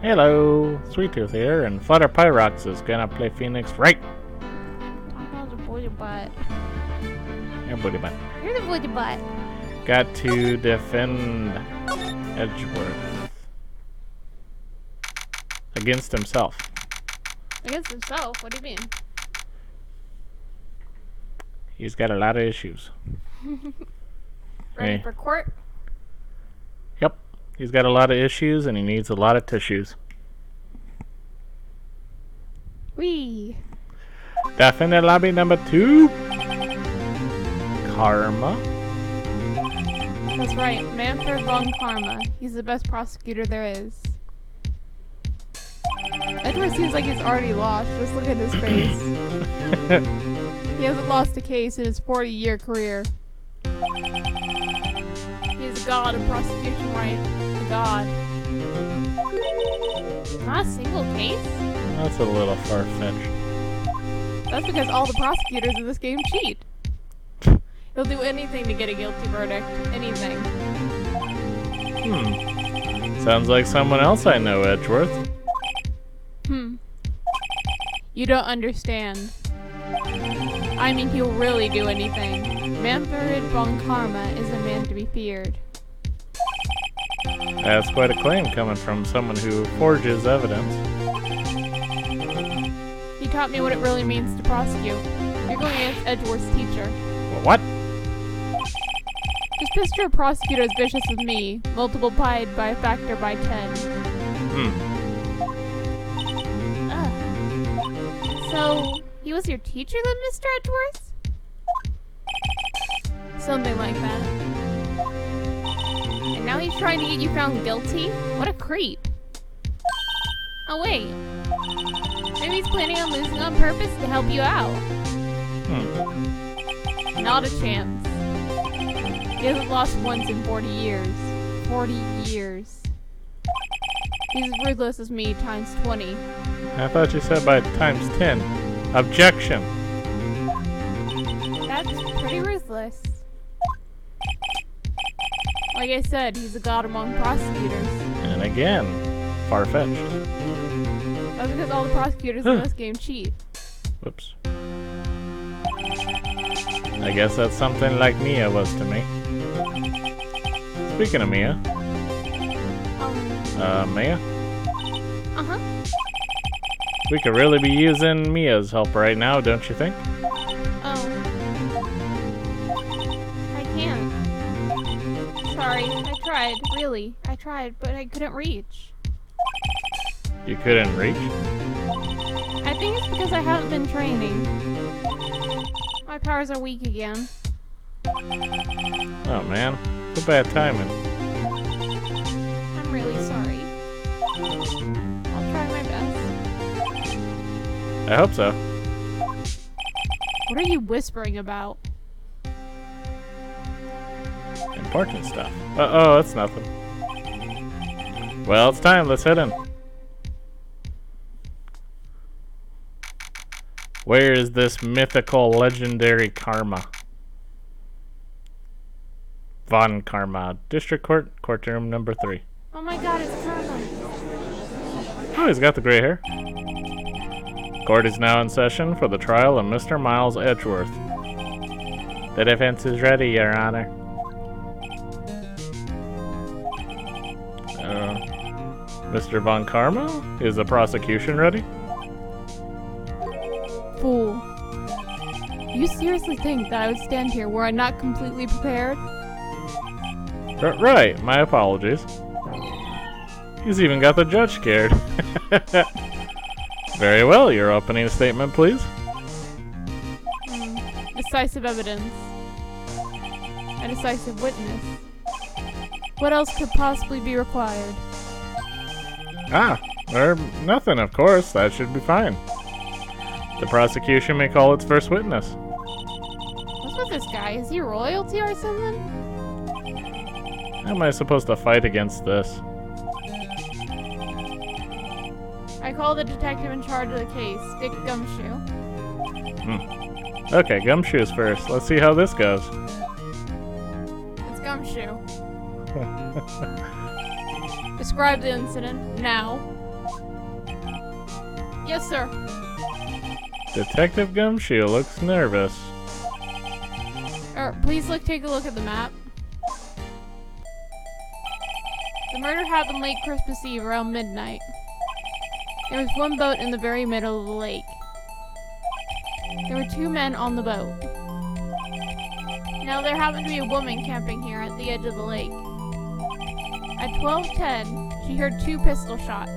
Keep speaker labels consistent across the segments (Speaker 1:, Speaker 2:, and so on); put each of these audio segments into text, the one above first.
Speaker 1: Hello, Sweet Tooth here, and Flutter Pyrox is gonna play Phoenix Wright.
Speaker 2: Talk the booty butt.
Speaker 1: Your booty butt.
Speaker 2: You're the booty butt.
Speaker 1: Got to defend Edgeworth against himself.
Speaker 2: Against himself? What do you mean?
Speaker 1: He's got a lot of issues.
Speaker 2: Ready
Speaker 1: Hey.
Speaker 2: for court?
Speaker 1: Yep, he's got a lot of issues and he needs a lot of tissues.
Speaker 2: Wee.
Speaker 1: Defender lobby number 2. Karma.
Speaker 2: That's right, Manfred von Karma. He's the best prosecutor there is. Edward seems like he's already lost. Just look at his face. He hasn't lost a case in his 40-year career. He's a god of prosecution, right? A god. Not a single case?
Speaker 1: That's a little far-fetched.
Speaker 2: That's because all the prosecutors in this game cheat. He'll do anything to get a guilty verdict. Anything.
Speaker 1: Sounds like someone else I know, Edgeworth.
Speaker 2: You don't understand. I mean, he'll really do anything. Manfred von Karma is a man to be feared.
Speaker 1: That's quite a claim coming from someone who forges evidence.
Speaker 2: He taught me what it really means to prosecute. You're going against Edgeworth's teacher.
Speaker 1: What?
Speaker 2: Just picture a prosecutor as vicious as me, multiplied by a factor by 10. Ugh. So, he was your teacher then, Mr. Edgeworth? Something like that. And now he's trying to get you found guilty? What a creep. Oh wait. Maybe he's planning on losing on purpose to help you out. Not a chance. He hasn't lost once in 40 years. 40 years. He's as ruthless as me times 20.
Speaker 1: I thought you said by times 10. Objection.
Speaker 2: That's pretty ruthless. Like I said, he's a god among prosecutors.
Speaker 1: And again, far-fetched.
Speaker 2: That's because all the prosecutors in this game cheat.
Speaker 1: Whoops. I guess that's something like Mia was to me. Speaking of Mia. Mia?
Speaker 2: Uh-huh.
Speaker 1: We could really be using Mia's help right now, don't you think?
Speaker 2: Oh. I can't. Sorry, I tried, really. I tried, but I couldn't reach.
Speaker 1: You couldn't reach?
Speaker 2: I think it's because I haven't been training. My powers are weak again.
Speaker 1: Oh man, it's a bad timing.
Speaker 2: I'm really sorry. I'll try my best.
Speaker 1: I hope so.
Speaker 2: What are you whispering about?
Speaker 1: Important stuff. Oh, that's nothing. Well, it's time, let's head in. Where is this mythical, legendary Karma? Von Karma, District Court, courtroom number 3.
Speaker 2: Oh my god, it's Karma.
Speaker 1: Oh, he's got the gray hair. Court is now in session for the trial of Mr. Miles Edgeworth. The defense is ready, Your Honor. Mr. Von Karma? Is the prosecution ready?
Speaker 2: Fool. You seriously think that I would stand here were I not completely prepared?
Speaker 1: Right, my apologies. He's even got the judge scared. Very well, your opening statement, please.
Speaker 2: Decisive evidence. A decisive witness. What else could possibly be required?
Speaker 1: Nothing, of course. That should be fine. The prosecution may call its first witness.
Speaker 2: What's with this guy? Is he royalty or something?
Speaker 1: How am I supposed to fight against this?
Speaker 2: I call the detective in charge of the case, Dick Gumshoe.
Speaker 1: Okay, Gumshoe's first. Let's see how this goes.
Speaker 2: It's Gumshoe. Describe the incident, now. Yes, sir.
Speaker 1: Detective Gumshoe looks nervous.
Speaker 2: Please take a look at the map. The murder happened late Christmas Eve around midnight. There was one boat in the very middle of the lake. There were 2 men on the boat. Now there happened to be a woman camping here at the edge of the lake. At 12:10, she heard 2 pistol shots.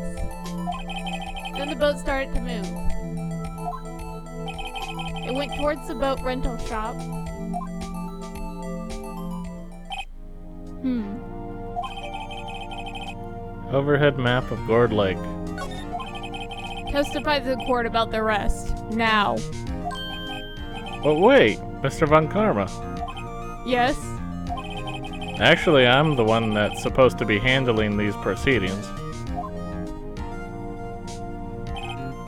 Speaker 2: Then the boat started to move. It went towards the boat rental shop.
Speaker 1: Overhead map of Gourd Lake.
Speaker 2: Testify to the court about the arrest. Now.
Speaker 1: But wait, Mr. Von Karma.
Speaker 2: Yes?
Speaker 1: Actually, I'm the one that's supposed to be handling these proceedings.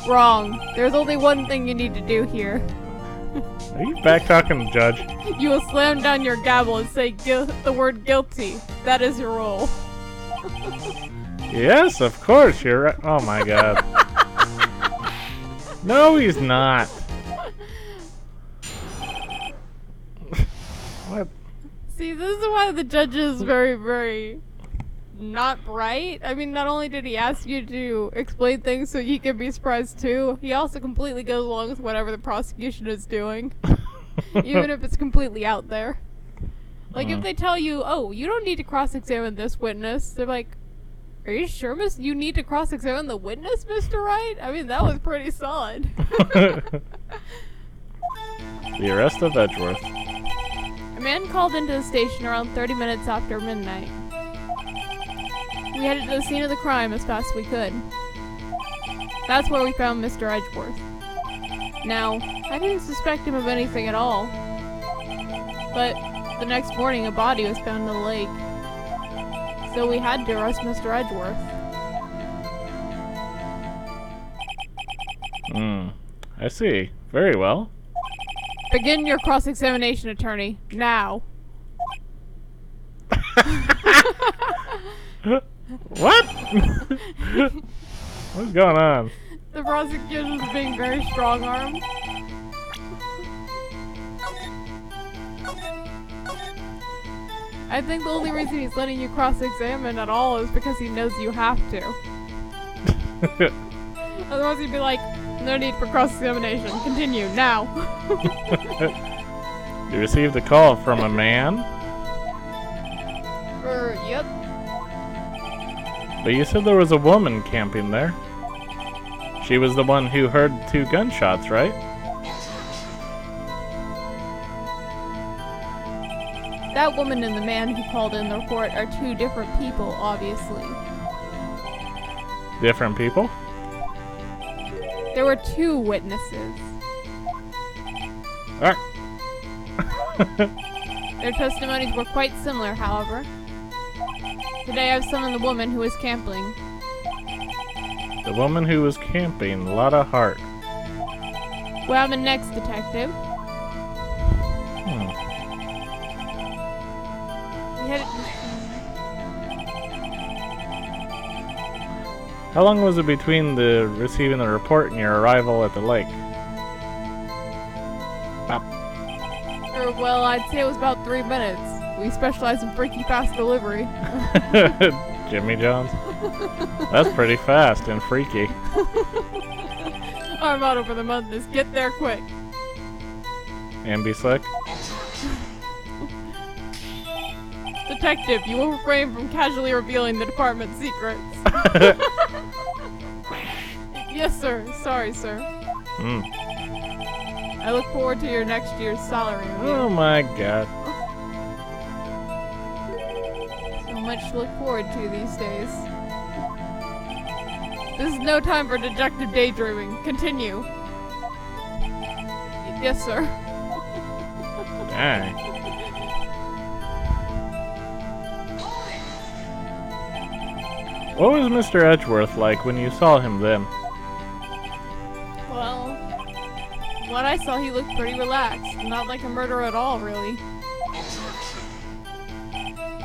Speaker 2: Wrong. There's only one thing you need to do here.
Speaker 1: Are you back talking to Judge?
Speaker 2: You will slam down your gavel and say the word guilty. That is your role.
Speaker 1: Yes, of course, you're right. Oh my god. No, he's not. What?
Speaker 2: See, this is why the judge is very, very not bright. I mean, not only did he ask you to explain things so you can be surprised too, he also completely goes along with whatever the prosecution is doing. Even if it's completely out there. Like, if they tell you, oh, you don't need to cross-examine this witness, they're like, are you sure, miss? You need to cross-examine the witness, Mr. Wright? I mean, that was pretty solid.
Speaker 1: The arrest of Edgeworth.
Speaker 2: A man called into the station around 30 minutes after midnight. We headed to the scene of the crime as fast as we could. That's where we found Mr. Edgeworth. Now, I didn't suspect him of anything at all. But the next morning, a body was found in the lake. So we had to arrest Mr. Edgeworth.
Speaker 1: I see. Very well.
Speaker 2: Begin your cross-examination, attorney. Now.
Speaker 1: What? What's going on?
Speaker 2: The prosecution is being very strong-armed. I think the only reason he's letting you cross-examine at all is because he knows you have to. Otherwise he'd be like, no need for cross-examination. Continue, now.
Speaker 1: You received a call from a man?
Speaker 2: Yep.
Speaker 1: But you said there was a woman camping there. She was the one who heard 2 gunshots, right?
Speaker 2: That woman and the man who called in the report are 2 different people, obviously.
Speaker 1: Different people?
Speaker 2: There were 2 witnesses.
Speaker 1: Ah.
Speaker 2: Their testimonies were quite similar, however. Today I've summoned the woman who was camping.
Speaker 1: The woman who was camping, a lot of heart.
Speaker 2: What happened next, detective? We had
Speaker 1: How long was it between the receiving the report and your arrival at the lake?
Speaker 2: well, I'd say it was about 3 minutes. We specialize in freaky fast delivery.
Speaker 1: Jimmy John's? That's pretty fast and freaky.
Speaker 2: Our motto for the month is get there quick.
Speaker 1: And be slick?
Speaker 2: Detective, you will refrain from casually revealing the department's secrets. Yes, sir. Sorry, sir. I look forward to your next year's salary review.
Speaker 1: Oh my god.
Speaker 2: So much to look forward to these days. This is no time for dejected daydreaming. Continue. Yes, sir.
Speaker 1: Dang. What was Mr. Edgeworth like when you saw him then?
Speaker 2: Well, what I saw, he looked pretty relaxed. Not like a murderer at all, really.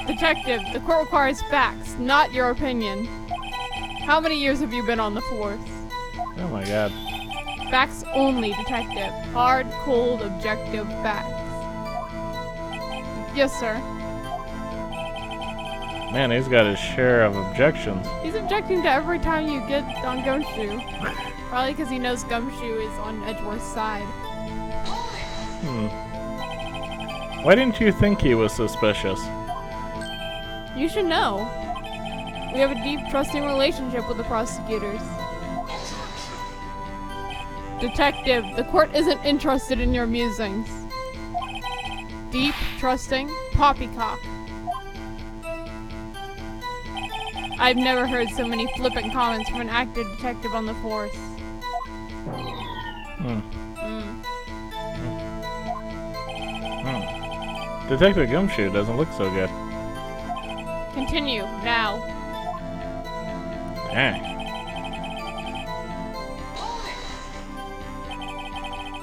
Speaker 2: Detective, the court requires facts, not your opinion. How many years have you been on the force?
Speaker 1: Oh my god.
Speaker 2: Facts only, detective. Hard, cold, objective facts. Yes, sir.
Speaker 1: Man, he's got his share of objections.
Speaker 2: He's objecting to every time you get on Gumshoe. Probably because he knows Gumshoe is on Edgeworth's side.
Speaker 1: Why didn't you think he was suspicious?
Speaker 2: You should know. We have a deep, trusting relationship with the prosecutors. Detective, the court isn't interested in your musings. Deep, trusting, poppycock. I've never heard so many flippant comments from an active detective on the force.
Speaker 1: Detective Gumshoe doesn't look so good.
Speaker 2: Continue, now.
Speaker 1: Dang.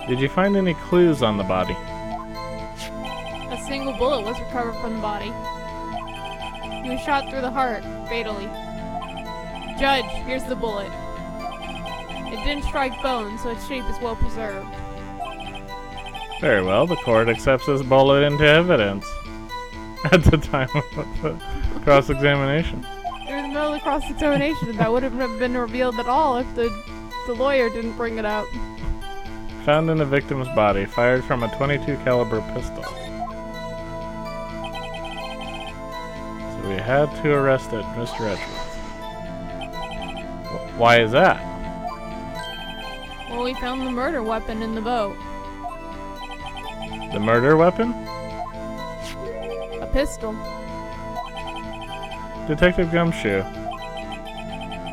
Speaker 1: Did you find any clues on the body?
Speaker 2: A single bullet was recovered from the body. He was shot through the heart, fatally. Judge, here's the bullet. It didn't strike bone, so its shape is well preserved.
Speaker 1: Very well, the court accepts this bullet into evidence. At the time of the cross-examination.
Speaker 2: You're in the middle of the cross-examination. That wouldn't have been revealed at all if the lawyer didn't bring it up.
Speaker 1: Found in the victim's body, fired from a .22 caliber pistol. So we had to arrest it, Mr. Edgeworth. Why is that?
Speaker 2: Well, we found the murder weapon in the boat.
Speaker 1: The murder weapon?
Speaker 2: A pistol.
Speaker 1: Detective Gumshoe.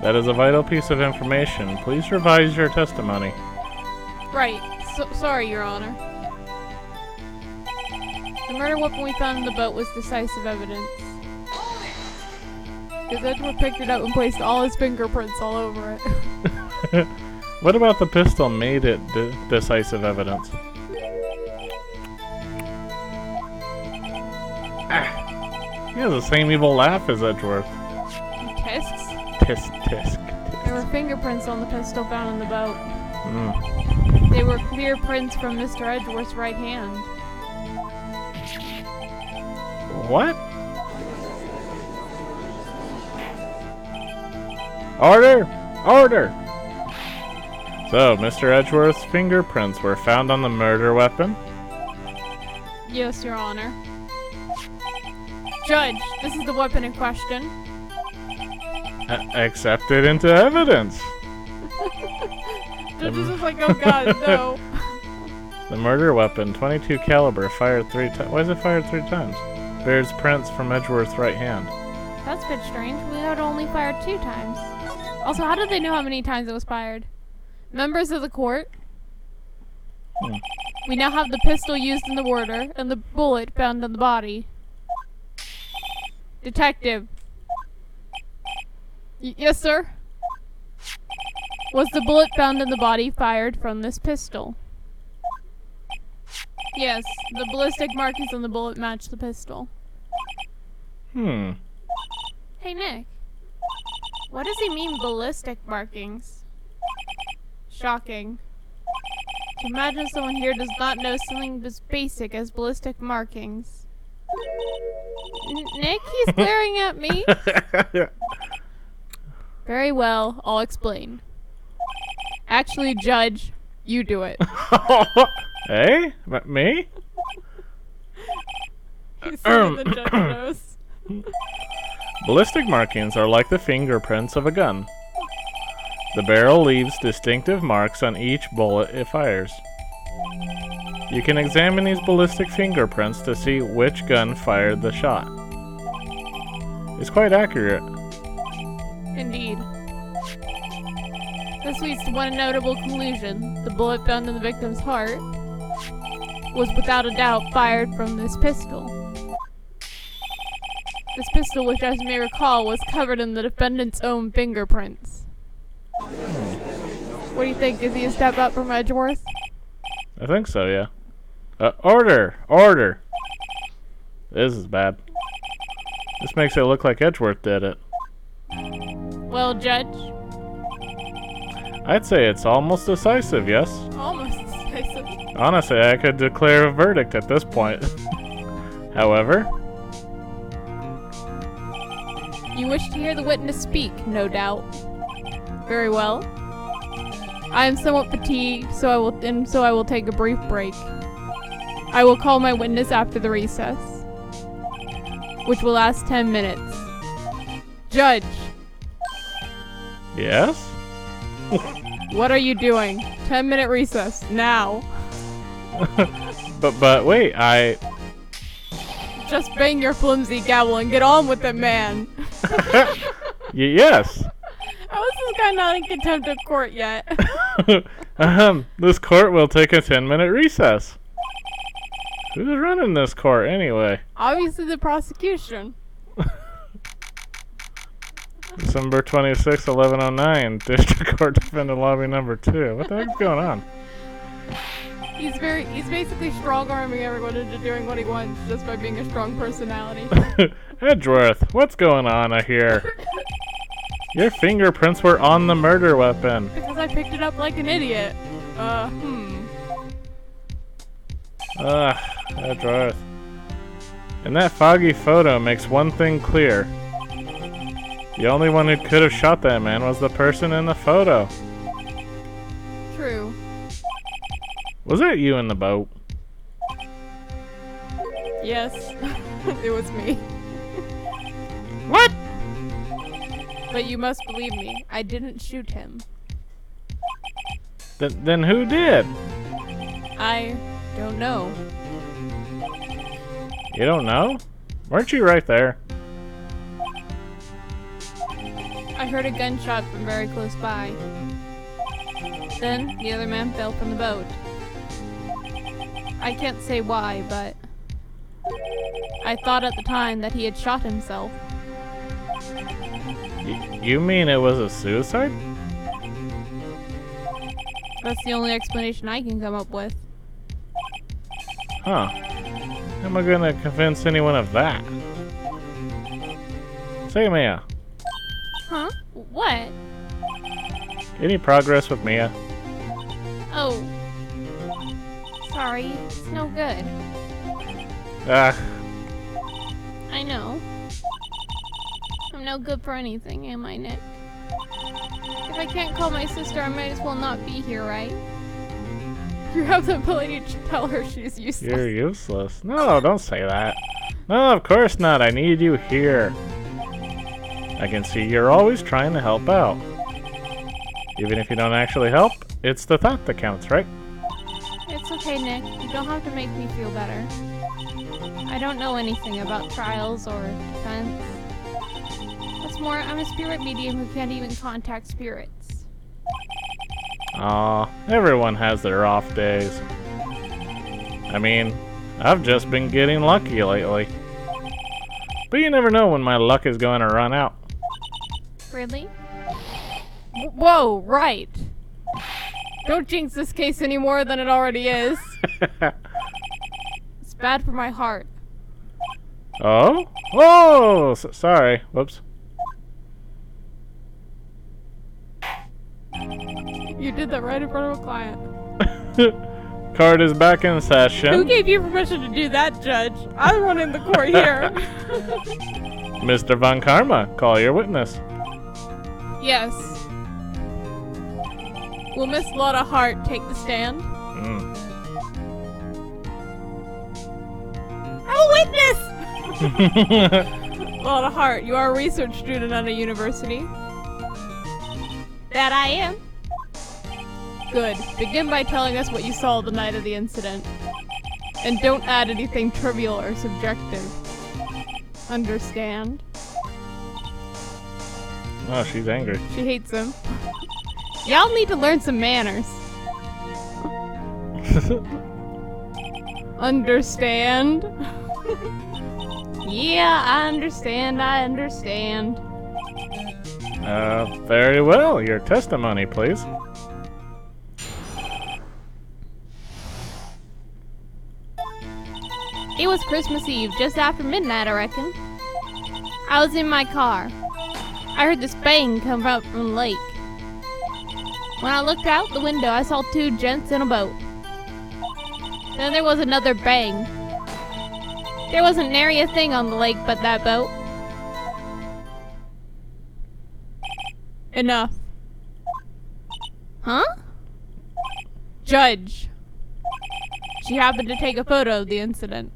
Speaker 1: That is a vital piece of information. Please revise your testimony.
Speaker 2: Right. Sorry, Your Honor. The murder weapon we found in the boat was decisive evidence. Because Edgeworth picked it up and placed all his fingerprints all over it.
Speaker 1: What about the pistol made it decisive evidence? He has the same evil laugh as Edgeworth.
Speaker 2: Tisks?
Speaker 1: Tisk, tisk.
Speaker 2: There were fingerprints on the pistol found in the boat.
Speaker 1: Mm.
Speaker 2: They were clear prints from Mr. Edgeworth's right hand.
Speaker 1: What? Order! Order! So, Mr. Edgeworth's fingerprints were found on the murder weapon?
Speaker 2: Yes, Your Honor. Judge, this is the weapon in question.
Speaker 1: Accepted into evidence.
Speaker 2: Judge is just like, oh god, no.
Speaker 1: The murder weapon, .22 caliber, fired 3 times. Why is it fired 3 times? Bears prints from Edgeworth's right hand.
Speaker 2: That's a bit strange. We had only fired 2 times. Also, how did they know how many times it was fired? Members of the court, we now have the pistol used in the murder and the bullet found in the body. Detective. Yes, sir? Was the bullet found in the body fired from this pistol? Yes, the ballistic markings on the bullet match the pistol. Hey, Nick. What does he mean, ballistic markings? Shocking. To imagine someone here does not know something as basic as ballistic markings. Nick, he's glaring at me. Very well, I'll explain. Actually, Judge, you do it.
Speaker 1: Hey? Me?
Speaker 2: He's saying the judge knows.
Speaker 1: Ballistic markings are like the fingerprints of a gun. The barrel leaves distinctive marks on each bullet it fires. You can examine these ballistic fingerprints to see which gun fired the shot. It's quite accurate.
Speaker 2: Indeed. This leads to one notable conclusion. The bullet found in the victim's heart was without a doubt fired from this pistol. This pistol, which as you may recall, was covered in the defendant's own fingerprints. What do you think? Is he a step up from Edgeworth?
Speaker 1: I think so, yeah. Order! Order! This is bad. This makes it look like Edgeworth did it.
Speaker 2: Well, Judge?
Speaker 1: I'd say it's almost decisive, yes.
Speaker 2: Almost decisive.
Speaker 1: Honestly, I could declare a verdict at this point. However,
Speaker 2: You wish to hear the witness speak, no doubt. Very well. I am somewhat fatigued, so I will take a brief break. I will call my witness after the recess, which will last 10 minutes. Judge,
Speaker 1: yes?
Speaker 2: what are you doing? 10-minute recess, now.
Speaker 1: But wait,
Speaker 2: Just bang your flimsy gavel and get on with it, man.
Speaker 1: Yes.
Speaker 2: How is this guy not in contempt of court yet?
Speaker 1: This court will take a 10-minute recess. Who's running this court anyway?
Speaker 2: Obviously the prosecution.
Speaker 1: December 26, 1109, District Court Defendant Lobby number 2. What the heck's going on?
Speaker 2: He's basically strong-arming everyone into doing what he wants just by being a strong personality.
Speaker 1: Edgeworth, what's going on here? Your fingerprints were on the murder weapon.
Speaker 2: Because I picked it up like an idiot.
Speaker 1: Edgeworth. And that foggy photo makes one thing clear. The only one who could have shot that man was the person in the photo.
Speaker 2: True.
Speaker 1: Was it you in the boat?
Speaker 2: Yes. It was me.
Speaker 1: What?
Speaker 2: But you must believe me. I didn't shoot him.
Speaker 1: Then who did?
Speaker 2: I don't know.
Speaker 1: You don't know? Weren't you right there?
Speaker 2: I heard a gunshot from very close by. Then the other man fell from the boat. I can't say why, but I thought at the time that he had shot himself.
Speaker 1: You mean it was a suicide?
Speaker 2: That's the only explanation I can come up with.
Speaker 1: Huh. How am I gonna convince anyone of that? Say, Mia.
Speaker 2: Huh? What?
Speaker 1: Any progress with Mia?
Speaker 2: Oh. Sorry, it's no good. I know. I'm no good for anything, am I, Nick? If I can't call my sister, I might as well not be here, right? You have the ability to tell her she's useless.
Speaker 1: You're useless. No, don't say that. No, of course not. I need you here. I can see you're always trying to help out. Even if you don't actually help, it's the thought that counts, right?
Speaker 2: It's okay, Nick. You don't have to make me feel better. I don't know anything about trials or defense. What's more, I'm a spirit medium who can't even contact spirits.
Speaker 1: Aw, everyone has their off days. I mean, I've just been getting lucky lately. But you never know when my luck is going to run out.
Speaker 2: Really? Whoa, right. Don't jinx this case any more than it already is. It's bad for my heart.
Speaker 1: Oh? Oh! Sorry. Whoops.
Speaker 2: You did that right in front of a client.
Speaker 1: Court is back in session.
Speaker 2: Who gave you permission to do that, Judge? I'm running the court here.
Speaker 1: Mr. Von Karma, call your witness.
Speaker 2: Yes. Will Miss Lotta Hart take the stand? I'm a witness! Lotta Hart, you are a research student at a university. That I am. Good. Begin by telling us what you saw the night of the incident. And don't add anything trivial or subjective. Understand?
Speaker 1: Oh, she's angry.
Speaker 2: She hates him. Y'all need to learn some manners. Understand? Yeah, I understand.
Speaker 1: Very well. Your testimony, please.
Speaker 2: It was Christmas Eve, just after midnight, I reckon. I was in my car. I heard this bang come out from the lake. When I looked out the window, I saw two gents in a boat. Then there was another bang. There wasn't nary a thing on the lake but that boat. Enough. Huh? Judge. She happened to take a photo of the incident.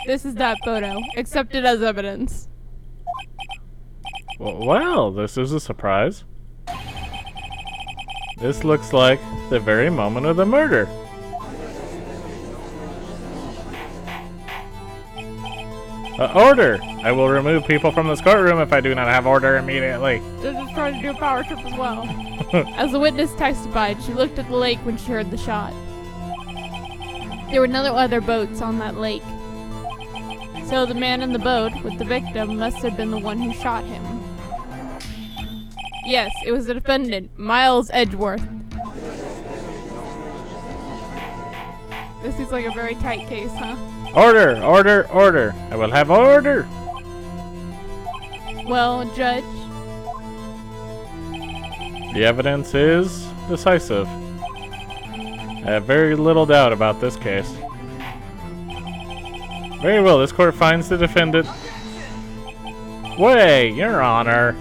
Speaker 2: This is that photo. Accepted as evidence.
Speaker 1: Well, this is a surprise. This looks like the very moment of the murder. Order! I will remove people from this courtroom if I do not have order immediately.
Speaker 2: Judge is trying to do a power trip as well. As the witness testified, she looked at the lake when she heard the shot. There were no other boats on that lake. So the man in the boat with the victim must have been the one who shot him. Yes, it was the defendant, Miles Edgeworth. This seems like a very tight case, huh?
Speaker 1: Order! Order! Order! I will have order!
Speaker 2: Well, Judge,
Speaker 1: The evidence is decisive. I have very little doubt about this case. Very well, this court finds the defendant... Wait, Your Honor.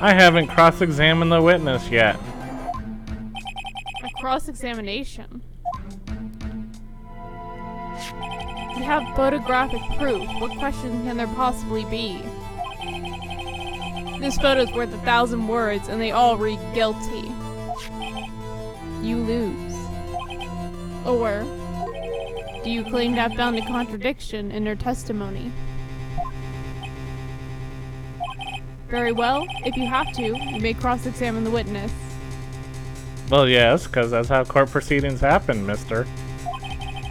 Speaker 1: I haven't cross-examined the witness yet.
Speaker 2: a cross-examination. We have photographic proof. What question can there possibly be? This photo's worth 1,000 words, and they all read guilty. You lose. Or, do you claim to have found a contradiction in her testimony? Very well. If you have to, you may cross-examine the witness.
Speaker 1: Well, yes, because that's how court proceedings happen, mister.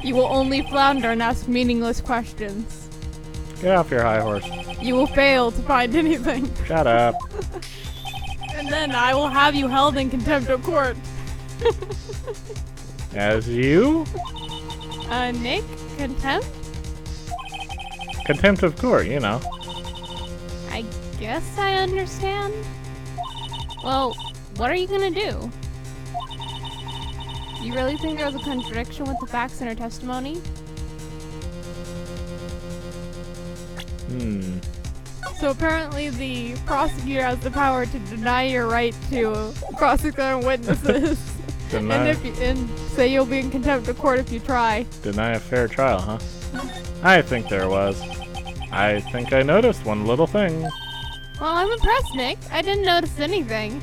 Speaker 2: You will only flounder and ask meaningless questions.
Speaker 1: Get off your high horse.
Speaker 2: You will fail to find anything.
Speaker 1: Shut up.
Speaker 2: And then I will have you held in contempt of court.
Speaker 1: As you?
Speaker 2: Nick? Contempt?
Speaker 1: Contempt of court, you know.
Speaker 2: I guess I understand. Well, what are you gonna do? You really think there was a contradiction with the facts in her testimony? So apparently the prosecutor has the power to deny your right to cross-examine witnesses. and say you'll be in contempt of court if you try.
Speaker 1: Deny a fair trial, huh? I think there was. I think I noticed one little thing.
Speaker 2: Well, I'm impressed, Nick. I didn't notice anything.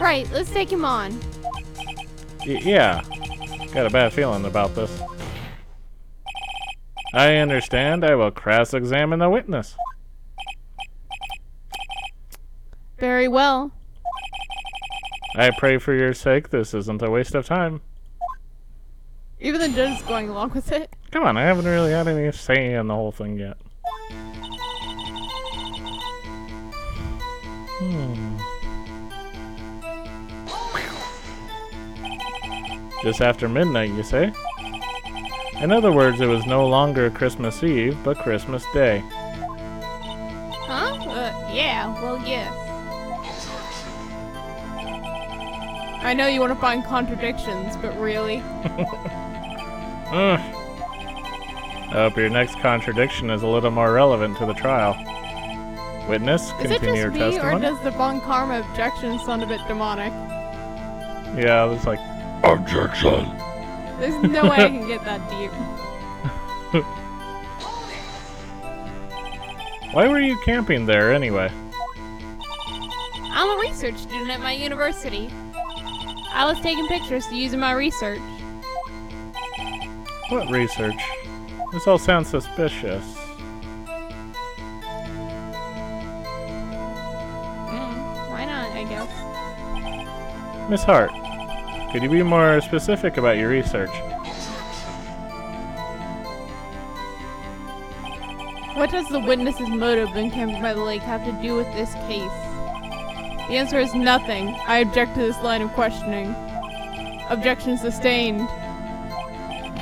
Speaker 2: Right, let's take him on.
Speaker 1: Yeah. Got a bad feeling about this. I understand. I will cross-examine the witness.
Speaker 2: Very well.
Speaker 1: I pray for your sake this isn't a waste of time.
Speaker 2: Even the judge is going along with it.
Speaker 1: Come on, I haven't really had any say in the whole thing yet. Just after midnight, you say? In other words, it was no longer Christmas Eve, but Christmas Day.
Speaker 2: Huh? Yeah, well, yes. I know you want to find contradictions, but really?
Speaker 1: I hope your next contradiction is a little more relevant to the trial. Witness, continue your testimony.
Speaker 2: Is it just me, or does the Von Karma objection sound a bit demonic?
Speaker 1: Yeah, it's like, objection!
Speaker 2: There's no way I can get that deep.
Speaker 1: Why were you camping there anyway?
Speaker 2: I'm a research student at my university. I was taking pictures to use in my research.
Speaker 1: What research? This all sounds suspicious.
Speaker 2: Why not, I guess.
Speaker 1: Miss Hart, could you be more specific about your research?
Speaker 2: What does the witness's motive in camping by the lake have to do with this case? The answer is nothing. I object to this line of questioning. Objection sustained.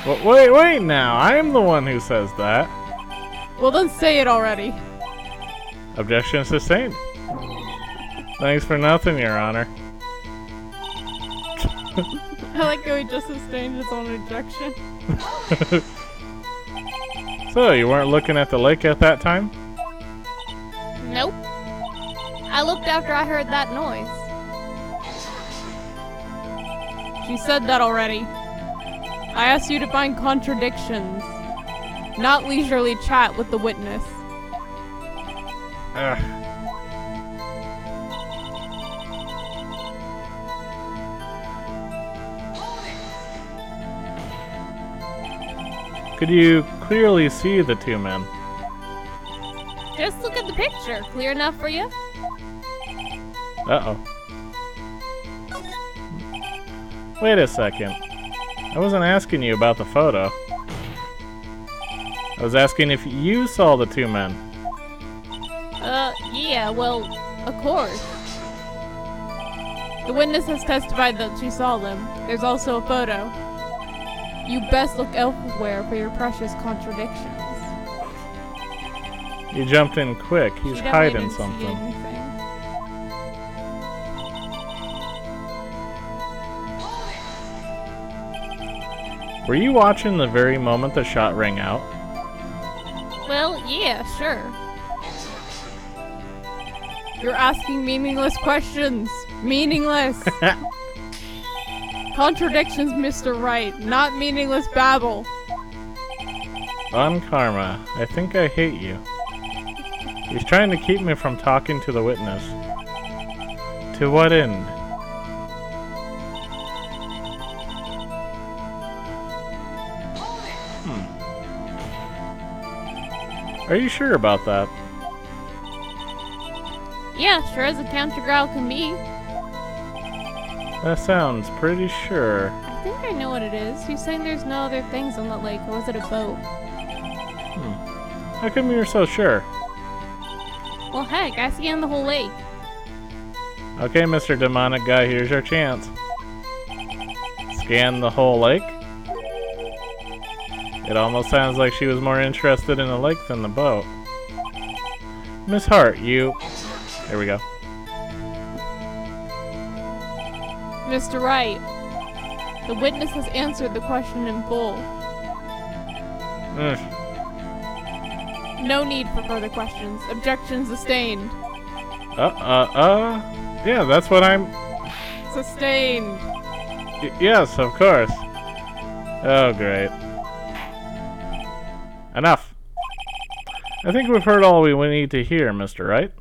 Speaker 1: Well, wait now. I'm the one who says that.
Speaker 2: Well, then say it already.
Speaker 1: Objection sustained. Thanks for nothing, Your Honor.
Speaker 2: I like how he just sustained his own ejection.
Speaker 1: So, you weren't looking at the lake at that time?
Speaker 2: Nope. I looked after I heard that noise. She said that already. I asked you to find contradictions, not leisurely chat with the witness.
Speaker 1: Ugh. Could you clearly see the two men?
Speaker 2: Just look at the picture. Clear enough for you?
Speaker 1: Uh-oh. Wait a second. I wasn't asking you about the photo. I was asking if you saw the two men.
Speaker 2: Yeah, well, of course. The witness has testified that she saw them. There's also a photo. You best look elsewhere for your precious contradictions.
Speaker 1: You jumped in quick. He's
Speaker 2: She definitely
Speaker 1: hiding
Speaker 2: didn't see
Speaker 1: something.
Speaker 2: anything.
Speaker 1: Were you watching the very moment the shot rang out?
Speaker 2: Well, yeah, sure. You're asking meaningless questions. Meaningless. Contradictions, Mr. Wright, not meaningless babble.
Speaker 1: On karma, I think I hate you. He's trying to keep me from talking to the witness. To what end? Are you sure about that?
Speaker 2: Yeah, sure as a counter growl can be.
Speaker 1: That sounds pretty sure.
Speaker 2: I think I know what it is. You're saying there's no other things on that lake, or was it a boat?
Speaker 1: How come you're so sure?
Speaker 2: Well, heck, I scanned the whole lake.
Speaker 1: Okay, Mr. Demonic Guy, here's your chance. Scan the whole lake? It almost sounds like she was more interested in the lake than the boat. Miss Hart, you... There we go.
Speaker 2: Mr. Wright, the witness has answered the question in full.
Speaker 1: Ugh.
Speaker 2: No need for further questions. Objection sustained.
Speaker 1: Yeah, that's what I'm...
Speaker 2: Sustained.
Speaker 1: Yes, of course. Oh, great. Enough. I think we've heard all we need to hear, Mr. Wright.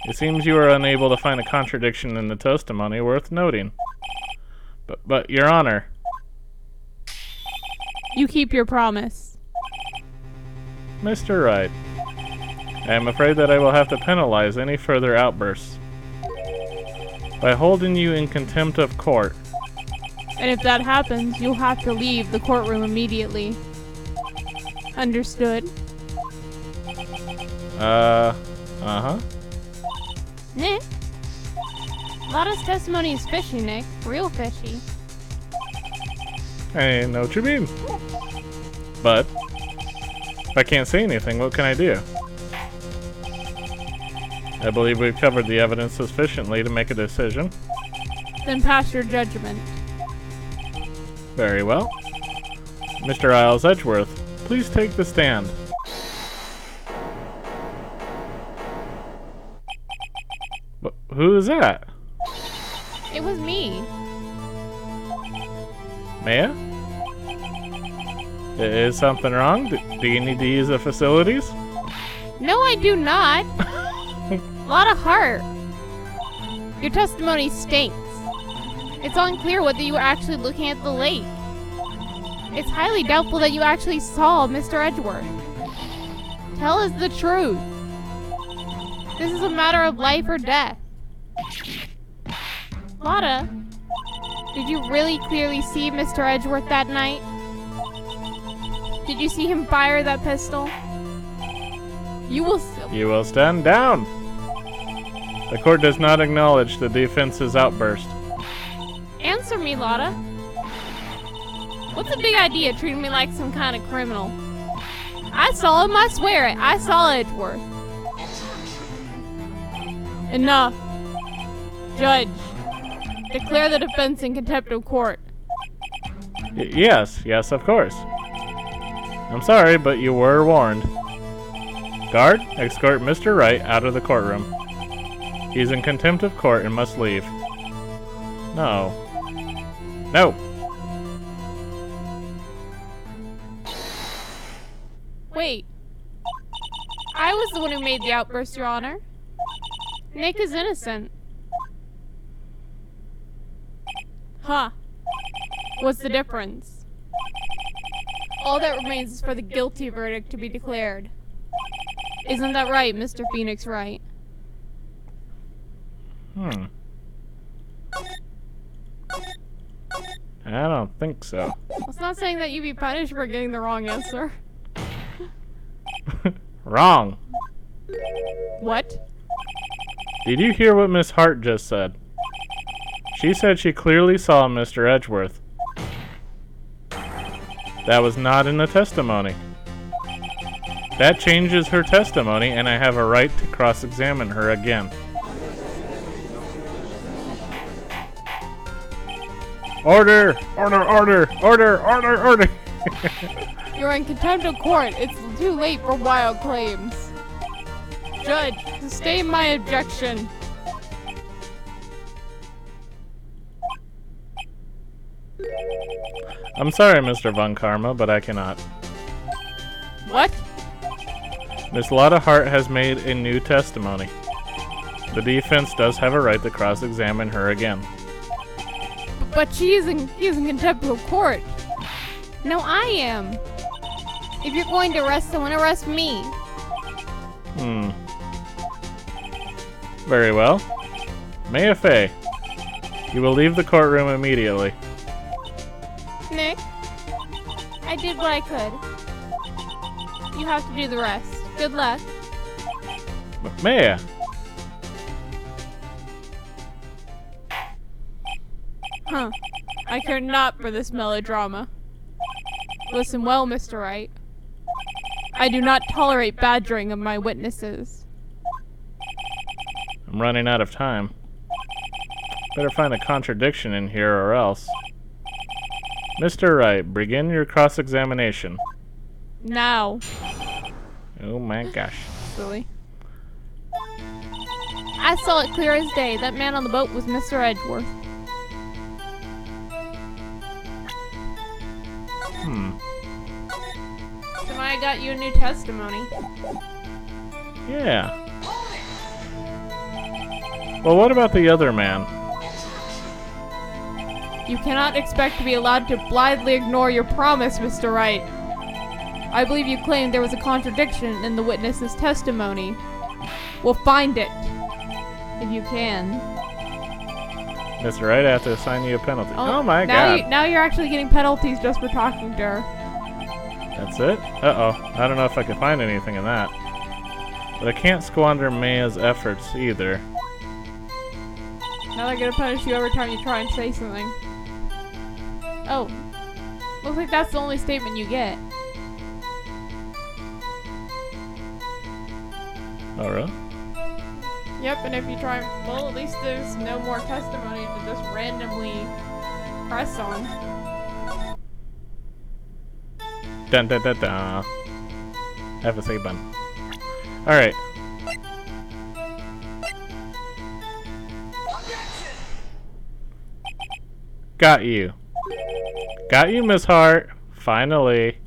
Speaker 1: It seems you are unable to find a contradiction in the testimony worth noting. But, Your Honor...
Speaker 2: You keep your promise.
Speaker 1: Mr. Wright, I am afraid that I will have to penalize any further outbursts by holding you in contempt of court.
Speaker 2: And if that happens, you'll have to leave the courtroom immediately. Understood?
Speaker 1: Uh-huh.
Speaker 2: Nick? Lada's testimony is fishy, Nick. Real fishy.
Speaker 1: I know what you mean. But, if I can't say anything, what can I do? I believe we've covered the evidence sufficiently to make a decision.
Speaker 2: Then pass your judgment.
Speaker 1: Very well. Mr. Isles Edgeworth, please take the stand. Who is that?
Speaker 2: It was me.
Speaker 1: Maya? Is something wrong? Do you need to use the facilities?
Speaker 2: No, I do not. Lot of heart. Your testimony stinks. It's unclear whether you were actually looking at the lake. It's highly doubtful that you actually saw Mr. Edgeworth. Tell us the truth. This is a matter of life or death. Lada, did you really clearly see Mr. Edgeworth that night? Did you see him fire that pistol? You will
Speaker 1: stand down. The court does not acknowledge the defense's outburst.
Speaker 2: Answer me, Lada. What's the big idea treating me like some kind of criminal? I saw him, I swear it. I saw Edgeworth. Enough. Judge, Declare the defense in contempt of court.
Speaker 1: Yes, of course. I'm sorry, but you were warned. Guard, escort Mr. Wright out of the courtroom. He's in contempt of court and must leave. No. No!
Speaker 2: Wait. I was the one who made the outburst, Your Honor. Nick is innocent. Huh. What's the difference? All that remains is for the guilty verdict to be declared. Isn't that right, Mr. Phoenix Wright?
Speaker 1: I don't think so.
Speaker 2: It's not saying that you'd be punished for getting the wrong answer.
Speaker 1: Wrong.
Speaker 2: What?
Speaker 1: Did you hear what Miss Hart just said? She said she clearly saw Mr. Edgeworth. That was not in the testimony. That changes her testimony, and I have a right to cross-examine her again. Order! Order, order, order, order, order!
Speaker 2: You're in contempt of court. It's too late for wild claims. Judge, sustain my objection.
Speaker 1: I'm sorry, Mr. Von Karma, but I cannot.
Speaker 2: What?
Speaker 1: Miss Lotta Hart has made a new testimony. The defense does have a right to cross-examine her again.
Speaker 2: But he's in contempt of court. No, I am. If you're going to arrest someone, arrest me.
Speaker 1: Very well. Maya Fey, you will leave the courtroom immediately.
Speaker 2: Nick, I did what I could. You have to do the rest. Good luck.
Speaker 1: Maya!
Speaker 2: Huh. I care not for this melodrama. Listen well, Mr. Wright. I do not tolerate badgering of my witnesses.
Speaker 1: I'm running out of time. Better find a contradiction in here or else. Mr. Wright, begin your cross-examination.
Speaker 2: Now.
Speaker 1: Oh my gosh.
Speaker 2: Silly. I saw it clear as day. That man on the boat was Mr. Edgeworth. So I got you a new testimony.
Speaker 1: Yeah. Well, what about the other man?
Speaker 2: You cannot expect to be allowed to blithely ignore your promise, Mr. Wright. I believe you claimed there was a contradiction in the witness's testimony. We'll find it. If you can.
Speaker 1: Mr. Wright, I have to assign you a penalty. Oh my god.
Speaker 2: Now you're actually getting penalties just for talking to her.
Speaker 1: That's it? Uh-oh. I don't know if I can find anything in that. But I can't squander Maya's efforts either.
Speaker 2: Now they're gonna punish you every time you try and say something. Oh. Looks like that's the only statement you get.
Speaker 1: Oh, really?
Speaker 2: Yep, and if you try, well, at least there's no more testimony to just randomly press on.
Speaker 1: Dun dun dun dun. Have a say button. Alright. Got you. Got you, Miss Hart. Finally.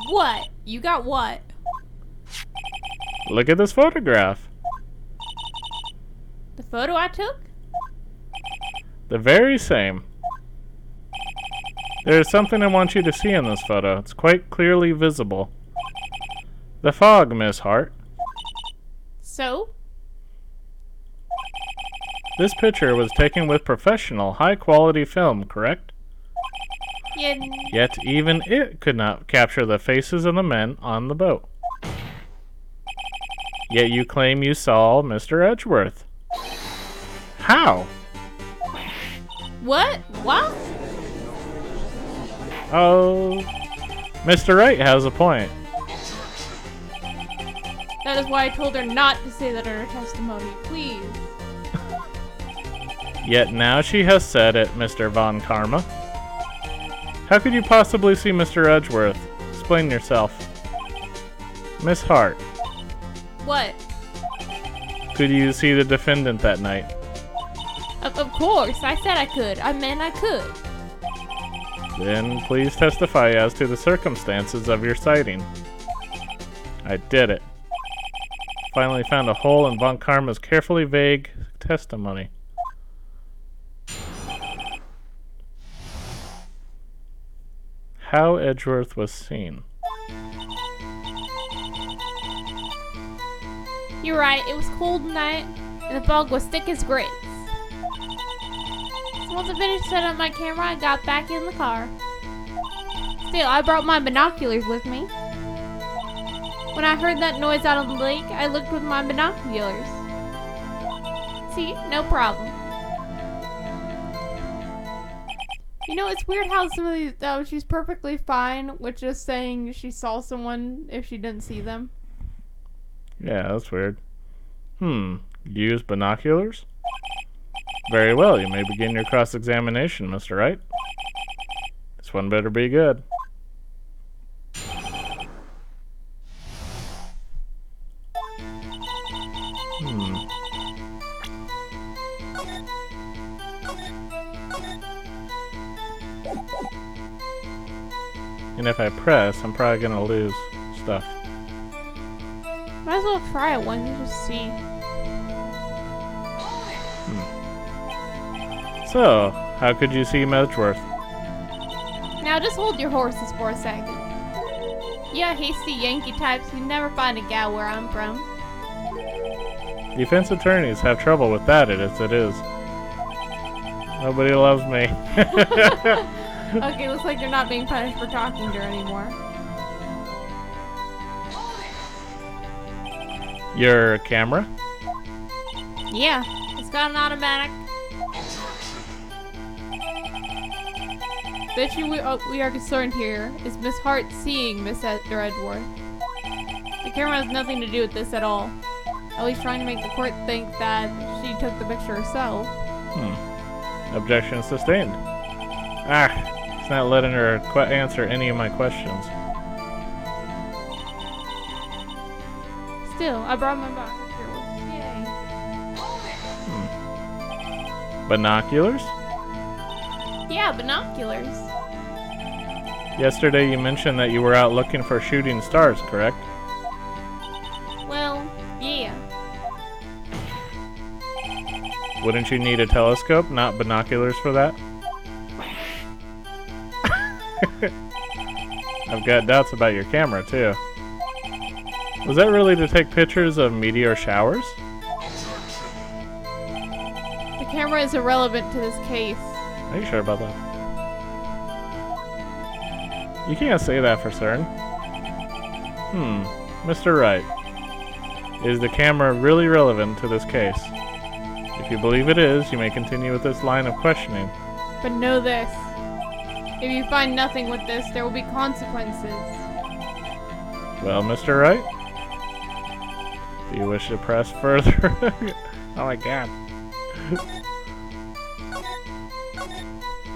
Speaker 2: What? You got what?
Speaker 1: Look at this photograph.
Speaker 2: The photo I took?
Speaker 1: The very same. There is something I want you to see in this photo. It's quite clearly visible. The fog, Miss Hart.
Speaker 2: So?
Speaker 1: This picture was taken with professional, high-quality film, correct?
Speaker 2: Yeah.
Speaker 1: Yet even it could not capture the faces of the men on the boat. Yet you claim you saw Mr. Edgeworth. How?
Speaker 2: What? What?
Speaker 1: Oh, Mr. Wright has a point.
Speaker 2: That is why I told her not to say that in her testimony. Please.
Speaker 1: Yet now she has said it, Mr. Von Karma. How could you possibly see Mr. Edgeworth? Explain yourself. Miss Hart,
Speaker 2: What?
Speaker 1: could you see the defendant that night?
Speaker 2: Of course, I said I could. I meant I could.
Speaker 1: Then please testify as to the circumstances of your sighting. I did it. Finally found a hole in Von Karma's carefully vague testimony. How Edgeworth was seen.
Speaker 2: You're right, it was cold night, and the fog was thick as grits. So once I finished setting up my camera, I got back in the car. Still, I brought my binoculars with me. When I heard that noise out on the lake, I looked with my binoculars. See, no problem. You know, it's weird how some of these, she's perfectly fine with just saying she saw someone if she didn't see them.
Speaker 1: Yeah, that's weird. Use binoculars? Very well, you may begin your cross-examination, Mr. Wright. This one better be good. And if I press, I'm probably gonna lose stuff.
Speaker 2: Might as well try it once and just see.
Speaker 1: So, how could you see Edgeworth?
Speaker 2: Now just hold your horses for a second. Yeah, hasty Yankee types who never find a gal where I'm from.
Speaker 1: Defense attorneys have trouble with that as it is. Nobody loves me.
Speaker 2: Okay, looks like you're not being punished for talking to her anymore.
Speaker 1: Your camera?
Speaker 2: Yeah, it's got an automatic. The issue we are concerned here is Miss Hart seeing Miss Edgeworth. The camera has nothing to do with this at all. At least trying to make the court think that she took the picture herself.
Speaker 1: Objection sustained. It's not letting her answer any of my questions.
Speaker 2: Still, I brought my binoculars. Yay.
Speaker 1: Binoculars?
Speaker 2: Yeah, binoculars.
Speaker 1: Yesterday you mentioned that you were out looking for shooting stars, correct?
Speaker 2: Well, yeah.
Speaker 1: Wouldn't you need a telescope, not binoculars for that? I've got doubts about your camera, too. Was that really to take pictures of meteor showers?
Speaker 2: The camera is irrelevant to this case.
Speaker 1: Are you sure about that? You can't say that for certain. Mr. Wright. Is the camera really relevant to this case? If you believe it is, you may continue with this line of questioning.
Speaker 2: But know this. If you find nothing with this, there will be consequences.
Speaker 1: Well, Mr. Wright? Do you wish to press further? Oh my god.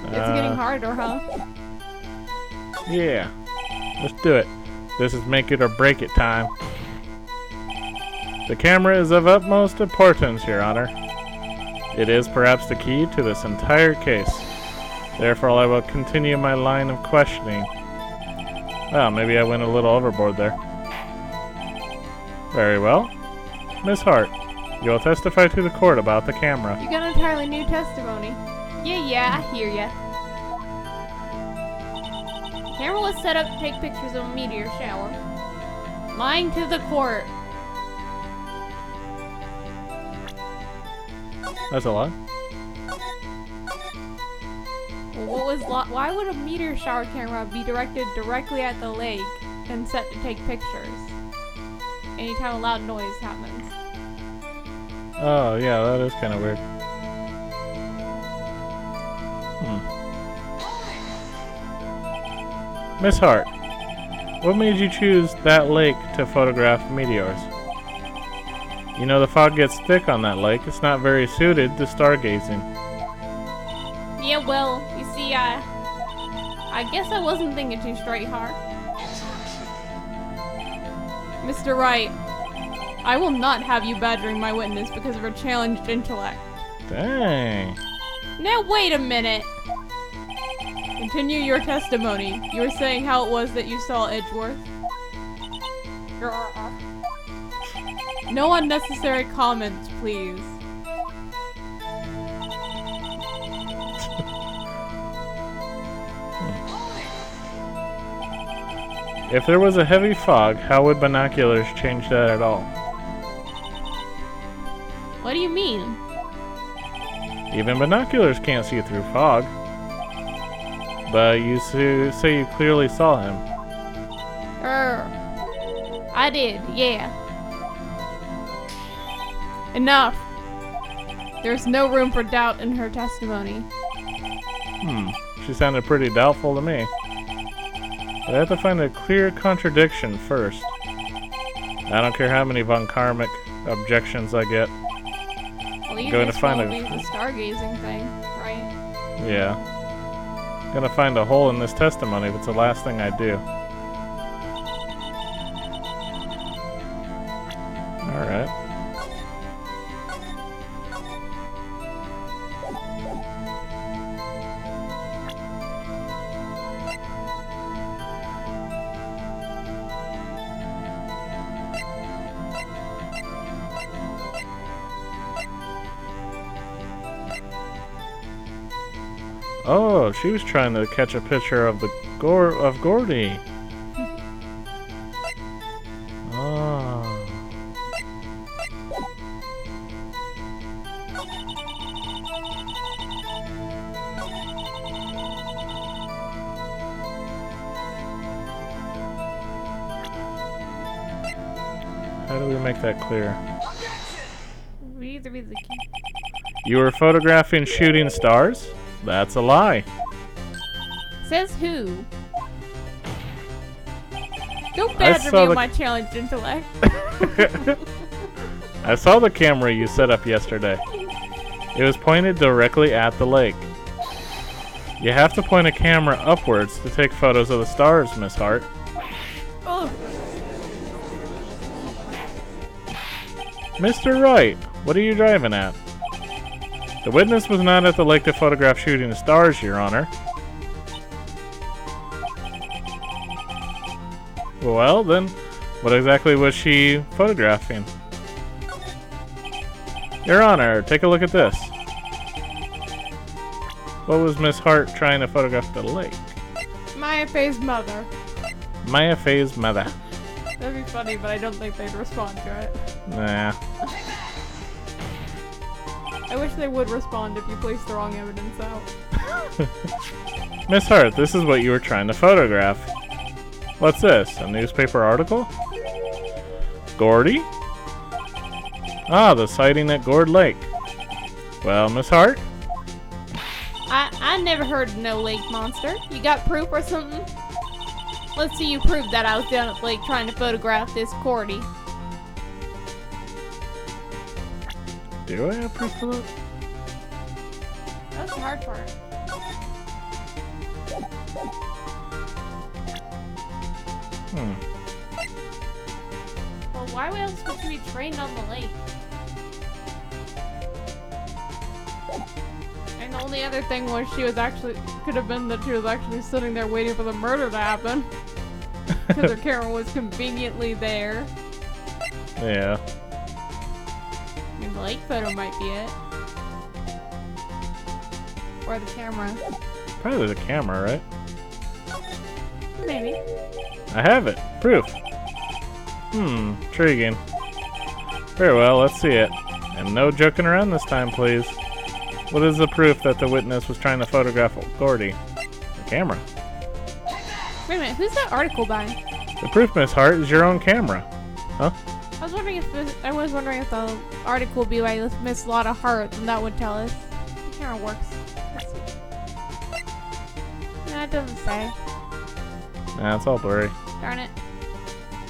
Speaker 2: It's getting harder, huh?
Speaker 1: Yeah. Let's do it. This is make it or break it time. The camera is of utmost importance, Your Honor. It is perhaps the key to this entire case. Therefore, I will continue my line of questioning. Well, maybe I went a little overboard there. Very well. Miss Hart, you will testify to the court about the camera.
Speaker 2: You got an entirely new testimony. Yeah, I hear ya. The camera was set up to take pictures of a meteor shower. Lying to the court.
Speaker 1: That's a lot.
Speaker 2: Why would a meteor shower camera be directed directly at the lake and set to take pictures anytime a loud noise happens?
Speaker 1: Oh, yeah, that is kind of weird. Miss Hart, what made you choose that lake to photograph meteors? You know, the fog gets thick on that lake. It's not very suited to stargazing.
Speaker 2: Yeah, well, you see, I guess I wasn't thinking too straight, huh? Mr. Wright, I will not have you badgering my witness because of her challenged intellect.
Speaker 1: Dang.
Speaker 2: Now wait a minute. Continue your testimony. You were saying how it was that you saw Edgeworth. No unnecessary comments, please.
Speaker 1: If there was a heavy fog, how would binoculars change that at all?
Speaker 2: What do you mean?
Speaker 1: Even binoculars can't see through fog. But you say you clearly saw him.
Speaker 2: I did, yeah. Enough. There's no room for doubt in her testimony.
Speaker 1: She sounded pretty doubtful to me. But I have to find a clear contradiction first. I don't care how many von Karmic objections I get.
Speaker 2: Well, you
Speaker 1: Going
Speaker 2: just
Speaker 1: to find
Speaker 2: won't
Speaker 1: a-
Speaker 2: leave the stargazing thing, right?
Speaker 1: Yeah. Gonna find a hole in this testimony if it's the last thing I do. Alright. Oh, she was trying to catch a picture of the Gordy. Oh. How do we make that clear?
Speaker 2: We need to be the key.
Speaker 1: You were photographing shooting stars? That's a lie.
Speaker 2: Says who? Don't
Speaker 1: I
Speaker 2: badger
Speaker 1: saw
Speaker 2: me
Speaker 1: the-
Speaker 2: on my challenged intellect.
Speaker 1: I saw the camera you set up yesterday. It was pointed directly at the lake. You have to point a camera upwards to take photos of the stars, Miss Hart.
Speaker 2: Ugh.
Speaker 1: Mr. Wright, what are you driving at? The witness was not at the lake to photograph shooting stars, Your Honor. Well, then, what exactly was she photographing? Your Honor, take a look at this. What was Miss Hart trying to photograph at the lake?
Speaker 2: Maya Faye's mother.
Speaker 1: Maya Faye's mother.
Speaker 2: That'd be funny, but I don't think they'd respond to it.
Speaker 1: Nah.
Speaker 2: I wish they would respond if you placed the wrong evidence out.
Speaker 1: Miss Hart, this is what you were trying to photograph. What's this? A newspaper article? Gordy? Ah, the sighting at Gord Lake. Well, Miss Hart?
Speaker 2: I never heard of no lake monster. You got proof or something? Let's see you prove that I was down at the lake trying to photograph this Cordy.
Speaker 1: Do I have proof of that?
Speaker 2: That's the hard part. Well, why were we supposed to be trained on the lake? And the only other thing was could have been that she was actually sitting there waiting for the murder to happen. Because her camera was conveniently there.
Speaker 1: Yeah.
Speaker 2: I mean, the lake photo might be it. Or the camera.
Speaker 1: Probably the camera, right?
Speaker 2: Maybe.
Speaker 1: I have it. Proof. Intriguing. Very well, let's see it. And no joking around this time, please. What is the proof that the witness was trying to photograph Gordy? The camera.
Speaker 2: Wait a minute, who's that article by?
Speaker 1: The proof, Miss Hart, is your own camera. Huh?
Speaker 2: I was wondering if the article would be by Miss Lotta Hart, and that would tell us. The camera works. Let's see. Nah, it doesn't say.
Speaker 1: Nah, it's all blurry.
Speaker 2: Darn it.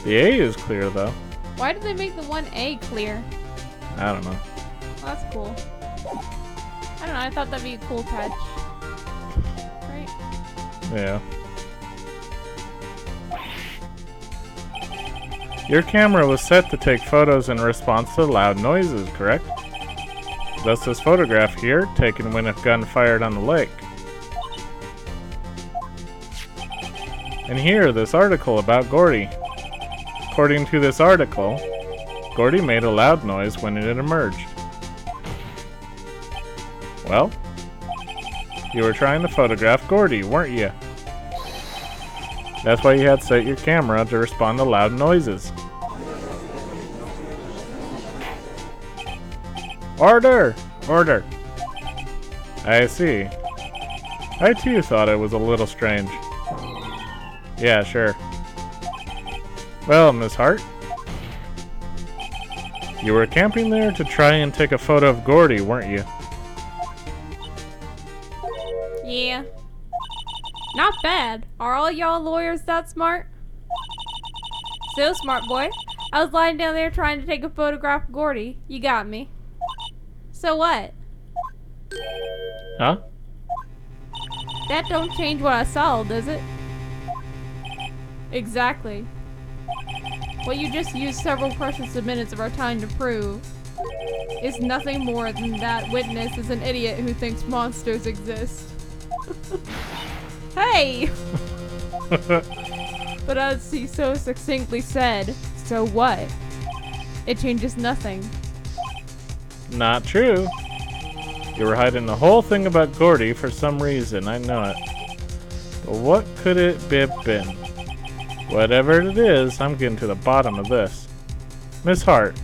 Speaker 1: The A is clear, though.
Speaker 2: Why did they make the 1A clear?
Speaker 1: I don't know.
Speaker 2: Well, that's cool. I don't know, I thought that'd be a cool touch.
Speaker 1: Yeah. Your camera was set to take photos in response to loud noises, correct? Thus this photograph here, taken when a gun fired on the lake. And here, this article about Gordy. According to this article, Gordy made a loud noise when it emerged. Well, you were trying to photograph Gordy, weren't you? That's why you had set your camera to respond to loud noises. Order! Order! I see. I too thought it was a little strange. Yeah, sure. Well, Miss Hart, you were camping there to try and take a photo of Gordy, weren't you?
Speaker 2: Yeah. Not bad. Are all y'all lawyers that smart? So smart, boy. I was lying down there trying to take a photograph of Gordy. You got me. So what?
Speaker 1: Huh?
Speaker 2: That don't change what I saw, does it? Exactly. What you just used several precious minutes of our time to prove is nothing more than that witness is an idiot who thinks monsters exist. Hey! But as he so succinctly said, so what? It changes nothing.
Speaker 1: Not true. You were hiding the whole thing about Gordy for some reason, I know it. But what could it have been? Whatever it is, I'm getting to the bottom of this. Miss Hart,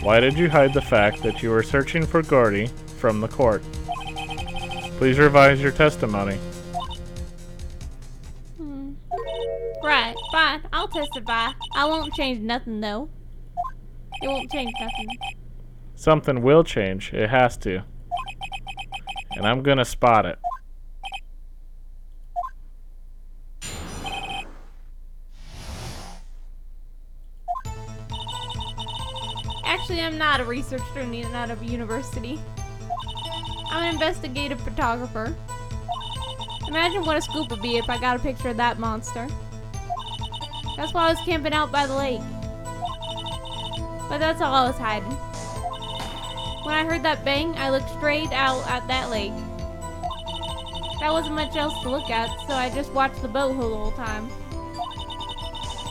Speaker 1: why did you hide the fact that you were searching for Gordy from the court? Please revise your testimony.
Speaker 2: Right, fine. I'll testify. I won't change nothing, though. It won't change nothing.
Speaker 1: Something will change. It has to. And I'm gonna spot it.
Speaker 2: Actually, I'm not a research student out of a university. I'm an investigative photographer. Imagine what a scoop would be if I got a picture of that monster. That's why I was camping out by the lake. But that's all I was hiding. When I heard that bang, I looked straight out at that lake. There wasn't much else to look at, so I just watched the boat the whole time.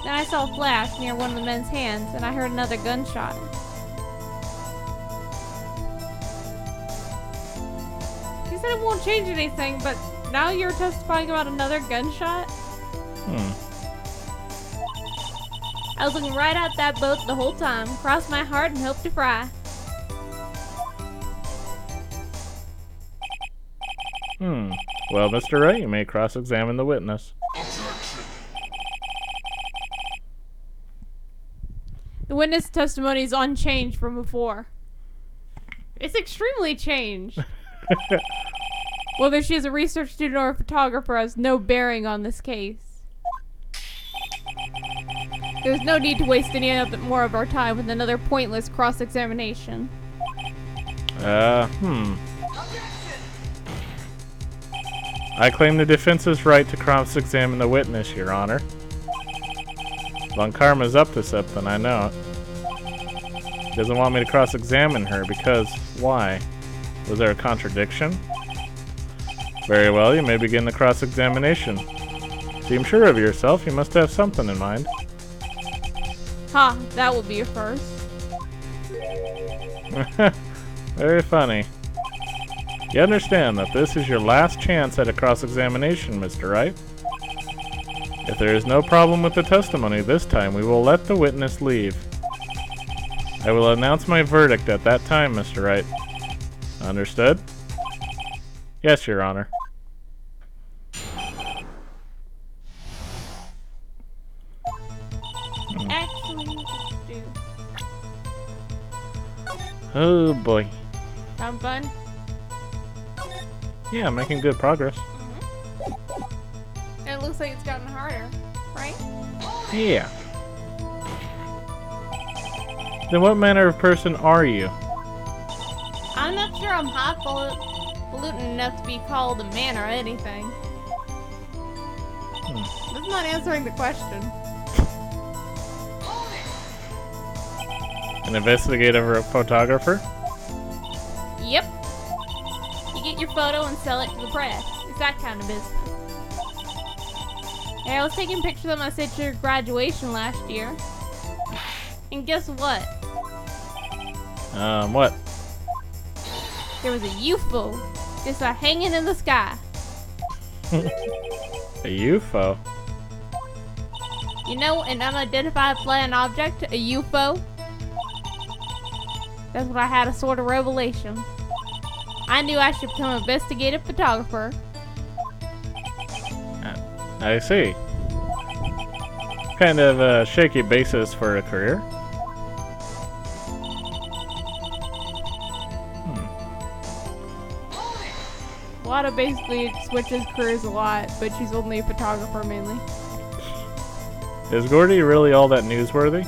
Speaker 2: Then I saw a flash near one of the men's hands, and I heard another gunshot. He said it won't change anything, but now you're testifying about another gunshot? I was looking right at that boat the whole time, crossed my heart and hoped to fry.
Speaker 1: Well, Mr. Wright, you may cross-examine the witness.
Speaker 2: The witness testimony is unchanged from before. It's extremely changed. Whether she is a research student or a photographer has no bearing on this case. There's no need to waste any more of our time with another pointless cross-examination.
Speaker 1: I claim the defense's right to cross-examine the witness, Your Honor. Von Karma's up to something, I know it. He doesn't want me to cross-examine her because, why? Was there a contradiction? Very well, you may begin the cross-examination. Seem sure of yourself, you must have something in mind.
Speaker 2: Ha, that will be a first.
Speaker 1: Very funny. You understand that this is your last chance at a cross-examination, Mr. Wright. If there is no problem with the testimony this time, we will let the witness leave. I will announce my verdict at that time, Mr. Wright. Understood? Yes, Your Honor.
Speaker 2: Actually, do.
Speaker 1: Oh boy.
Speaker 2: Sound fun?
Speaker 1: Yeah, making good progress.
Speaker 2: And it looks like it's gotten harder, right?
Speaker 1: Yeah. Then what manner of person are you?
Speaker 2: I'm not sure I'm highfalutin enough to be called a man or anything. That's not answering the question.
Speaker 1: An investigative photographer?
Speaker 2: Yep. You get your photo and sell it to the press. It's that kind of business. Hey, I was taking pictures of my sister's graduation last year. And guess what?
Speaker 1: What?
Speaker 2: There was a UFO just hanging in the sky.
Speaker 1: A UFO?
Speaker 2: You know, an unidentified flying object, a UFO? That's when I had a sort of revelation. I knew I should become an investigative photographer.
Speaker 1: I see. Kind of a shaky basis for a career.
Speaker 2: Wada basically switches careers a lot, but she's only a photographer mainly.
Speaker 1: Is Gordy really all that newsworthy?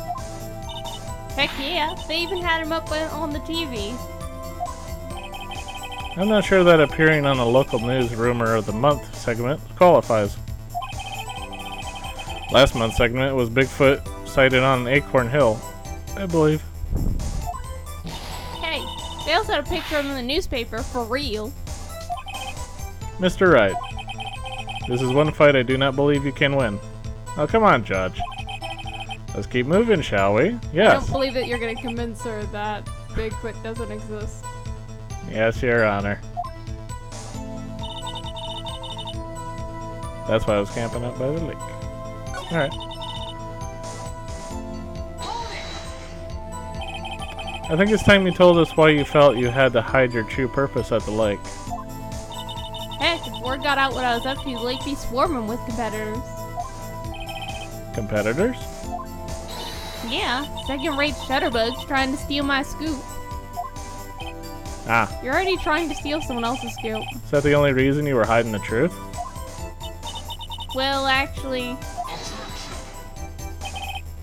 Speaker 2: Heck yeah, they even had him up on the TV.
Speaker 1: I'm not sure that appearing on a local news rumor of the month segment qualifies. Last month's segment was Bigfoot sighted on Acorn Hill, I believe.
Speaker 2: Hey, they also had a picture of him in the newspaper, for real.
Speaker 1: Mr. Wright, this is one fight I do not believe you can win. Oh, come on, Judge. Let's keep moving, shall we?
Speaker 2: I
Speaker 1: Yes.
Speaker 2: don't believe that you're gonna convince her that Bigfoot doesn't exist.
Speaker 1: Yes, Your Honor. That's why I was camping out by the lake. Alright. I think it's time you told us why you felt you had to hide your true purpose at the lake.
Speaker 2: Heck, if word got out what I was up to, the lake be swarming with competitors.
Speaker 1: Competitors?
Speaker 2: Yeah, second-rate shutterbugs trying to steal my scoop.
Speaker 1: Ah,
Speaker 2: You're already trying to steal someone else's scoop.
Speaker 1: is that the only reason you were hiding the truth?
Speaker 2: Well, actually,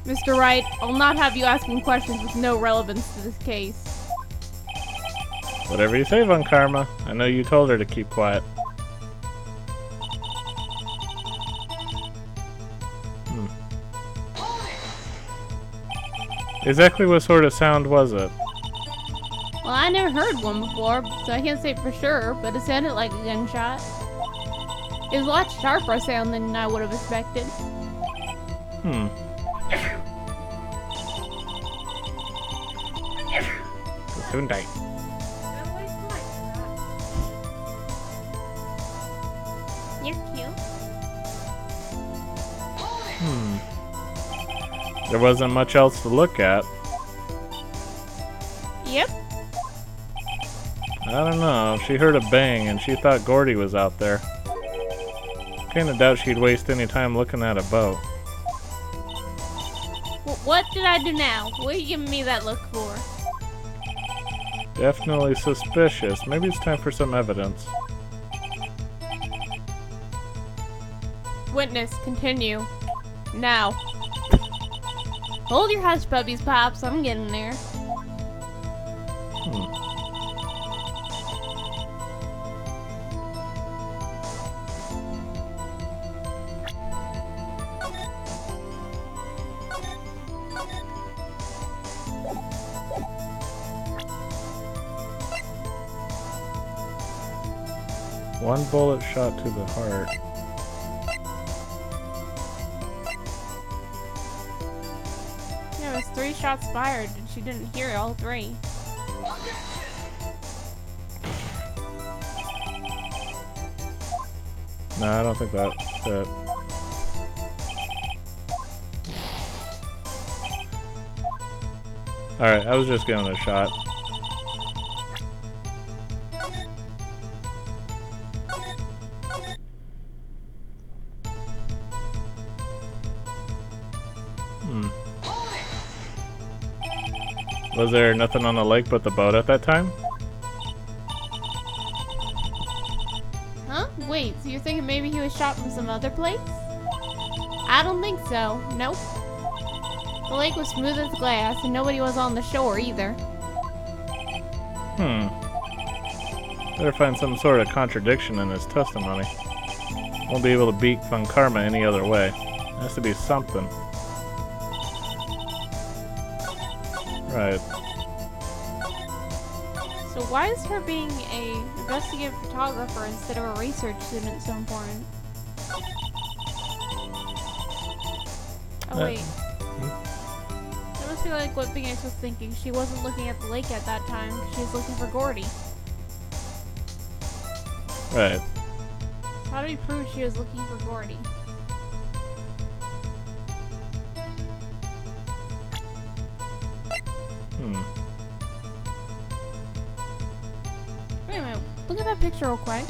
Speaker 2: Mr. Wright, I'll not have you asking questions with no relevance to this case.
Speaker 1: Whatever you say, Von Karma. I know you told her to keep quiet. Exactly what sort of sound was it?
Speaker 2: Well, I never heard one before, so I can't say for sure, but it sounded like a gunshot. It was a lot sharper sound than I would have expected.
Speaker 1: Gesundheit.
Speaker 2: You're cute.
Speaker 1: There wasn't much else to look at.
Speaker 2: Yep.
Speaker 1: I don't know. She heard a bang and she thought Gordy was out there. Kinda doubt she'd waste any time looking at a boat.
Speaker 2: What did I do now? What are you giving me that look for?
Speaker 1: Definitely suspicious. Maybe it's time for some evidence.
Speaker 2: Witness, continue. Now. Hold your hush puppies, Pops. I'm getting there.
Speaker 1: One bullet shot to the heart.
Speaker 2: Yeah, it was 3 shots fired, and she didn't hear all 3.
Speaker 1: No, I don't think that's it. Alright, I was just giving it a shot. Was there nothing on the lake but the boat at that time?
Speaker 2: Huh? Wait, so you're thinking maybe he was shot from some other place? I don't think so. Nope. The lake was smooth as glass, and nobody was on the shore either.
Speaker 1: Better find some sort of contradiction in his testimony. Won't be able to beat Fun Karma any other way. It has to be something. Right.
Speaker 2: So why is her being a investigative photographer instead of a research student so important? Oh wait. That must be like what Phoenix was thinking. She wasn't looking at the lake at that time. She was looking for Gordy.
Speaker 1: Right.
Speaker 2: How do we prove she was looking for Gordy? Wait a minute. Look at that picture real quick.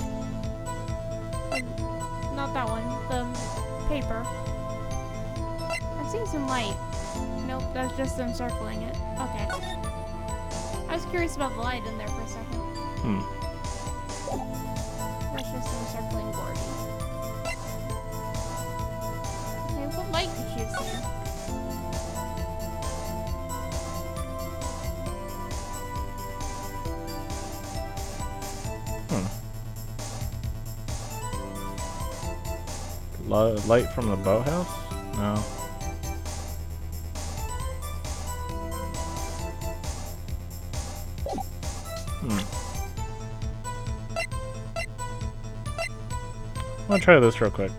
Speaker 2: Not that one. The paper. I'm seeing some light. Nope, that's just them circling it. Okay. I was curious about the light in there for a second. That's just them circling Gordy. Okay, what light could she have seen?
Speaker 1: Light from the boathouse? No. I'm gonna try this real quick.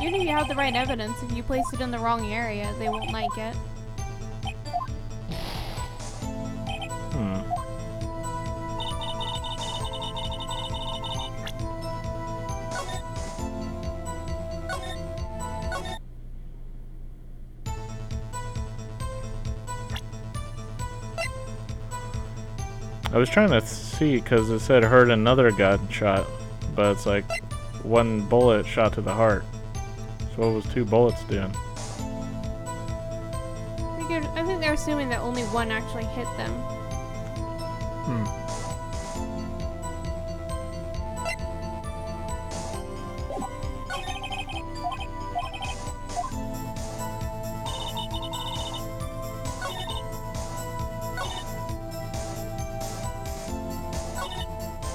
Speaker 2: Even if you have the right evidence, if you place it in the wrong area, they won't like it.
Speaker 1: I was trying to see because it said heard another gunshot, but it's like one bullet shot to the heart. So what was 2 bullets doing?
Speaker 2: I think they're assuming that only one actually hit them.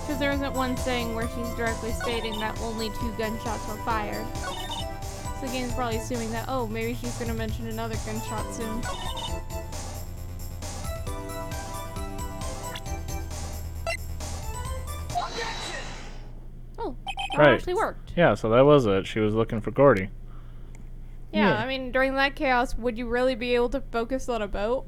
Speaker 2: Because there isn't one saying where she's directly stating that only 2 gunshots were fired. So the game's probably assuming that, oh, maybe she's gonna mention another gunshot soon. Oh, that
Speaker 1: Right.
Speaker 2: actually worked.
Speaker 1: Yeah, so that was it. She was looking for Gordy.
Speaker 2: Yeah,
Speaker 1: Yeah.
Speaker 2: I mean, during that chaos, would you really be able to focus on a boat?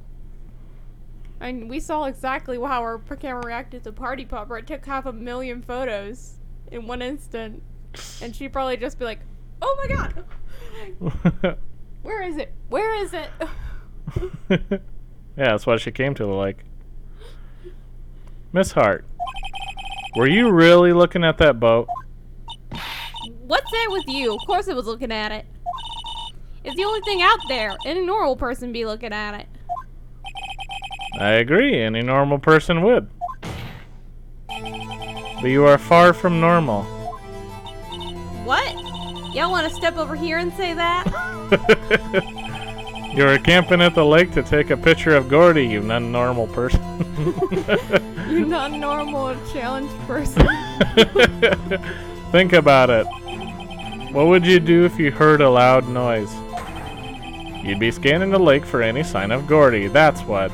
Speaker 2: I mean, we saw exactly how our camera reacted to Party Popper. It took 500,000 photos in one instant. And she'd probably just be like, oh my god! Where is it? Where is it?
Speaker 1: Yeah, that's why she came to the lake. Miss Hart, were you really looking at that boat?
Speaker 2: What's that with you? Of course I was looking at it. It's the only thing out there. Any normal person be looking at it.
Speaker 1: I agree, any normal person would. But you are far from normal.
Speaker 2: What? Y'all want to step over here and say that?
Speaker 1: You were camping at the lake to take a picture of Gordy, you non-normal person.
Speaker 2: You non-normal challenged person.
Speaker 1: Think about it. What would you do if you heard a loud noise? You'd be scanning the lake for any sign of Gordy, that's what.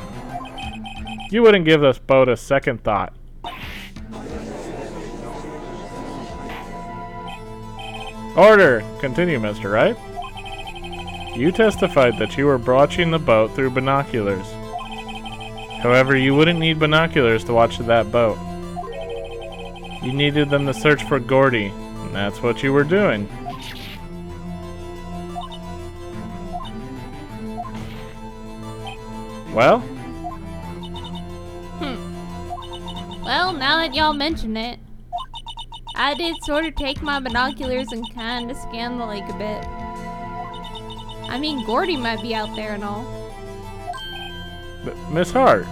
Speaker 1: You wouldn't give this boat a second thought. Order! Continue, Mr. Wright. You testified that you were watching the boat through binoculars. However, you wouldn't need binoculars to watch that boat. You needed them to search for Gordy, and that's what you were doing. Well?
Speaker 2: Well, now that y'all mention it, I did sort of take my binoculars and kind of scan the lake a bit. I mean, Gordy might be out there and all.
Speaker 1: Miss Hart,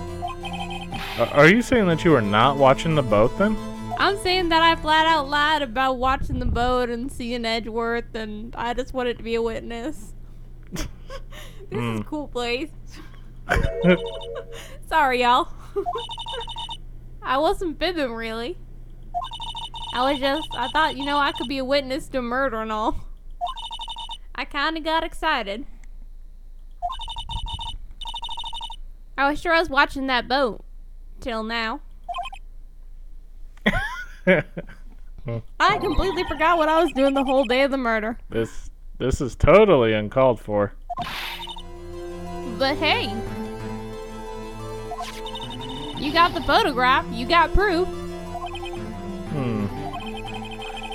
Speaker 1: are you saying that you were not watching the boat then?
Speaker 2: I'm saying that I flat out lied about watching the boat and seeing Edgeworth, and I just wanted to be a witness. This is a cool place. Sorry, y'all. I wasn't fibbing, really. I thought, I could be a witness to murder and all. I kinda got excited. I was sure I was watching that boat. Till now. I completely forgot what I was doing the whole day of the murder.
Speaker 1: This is totally uncalled for.
Speaker 2: But hey. You got the photograph. You got proof.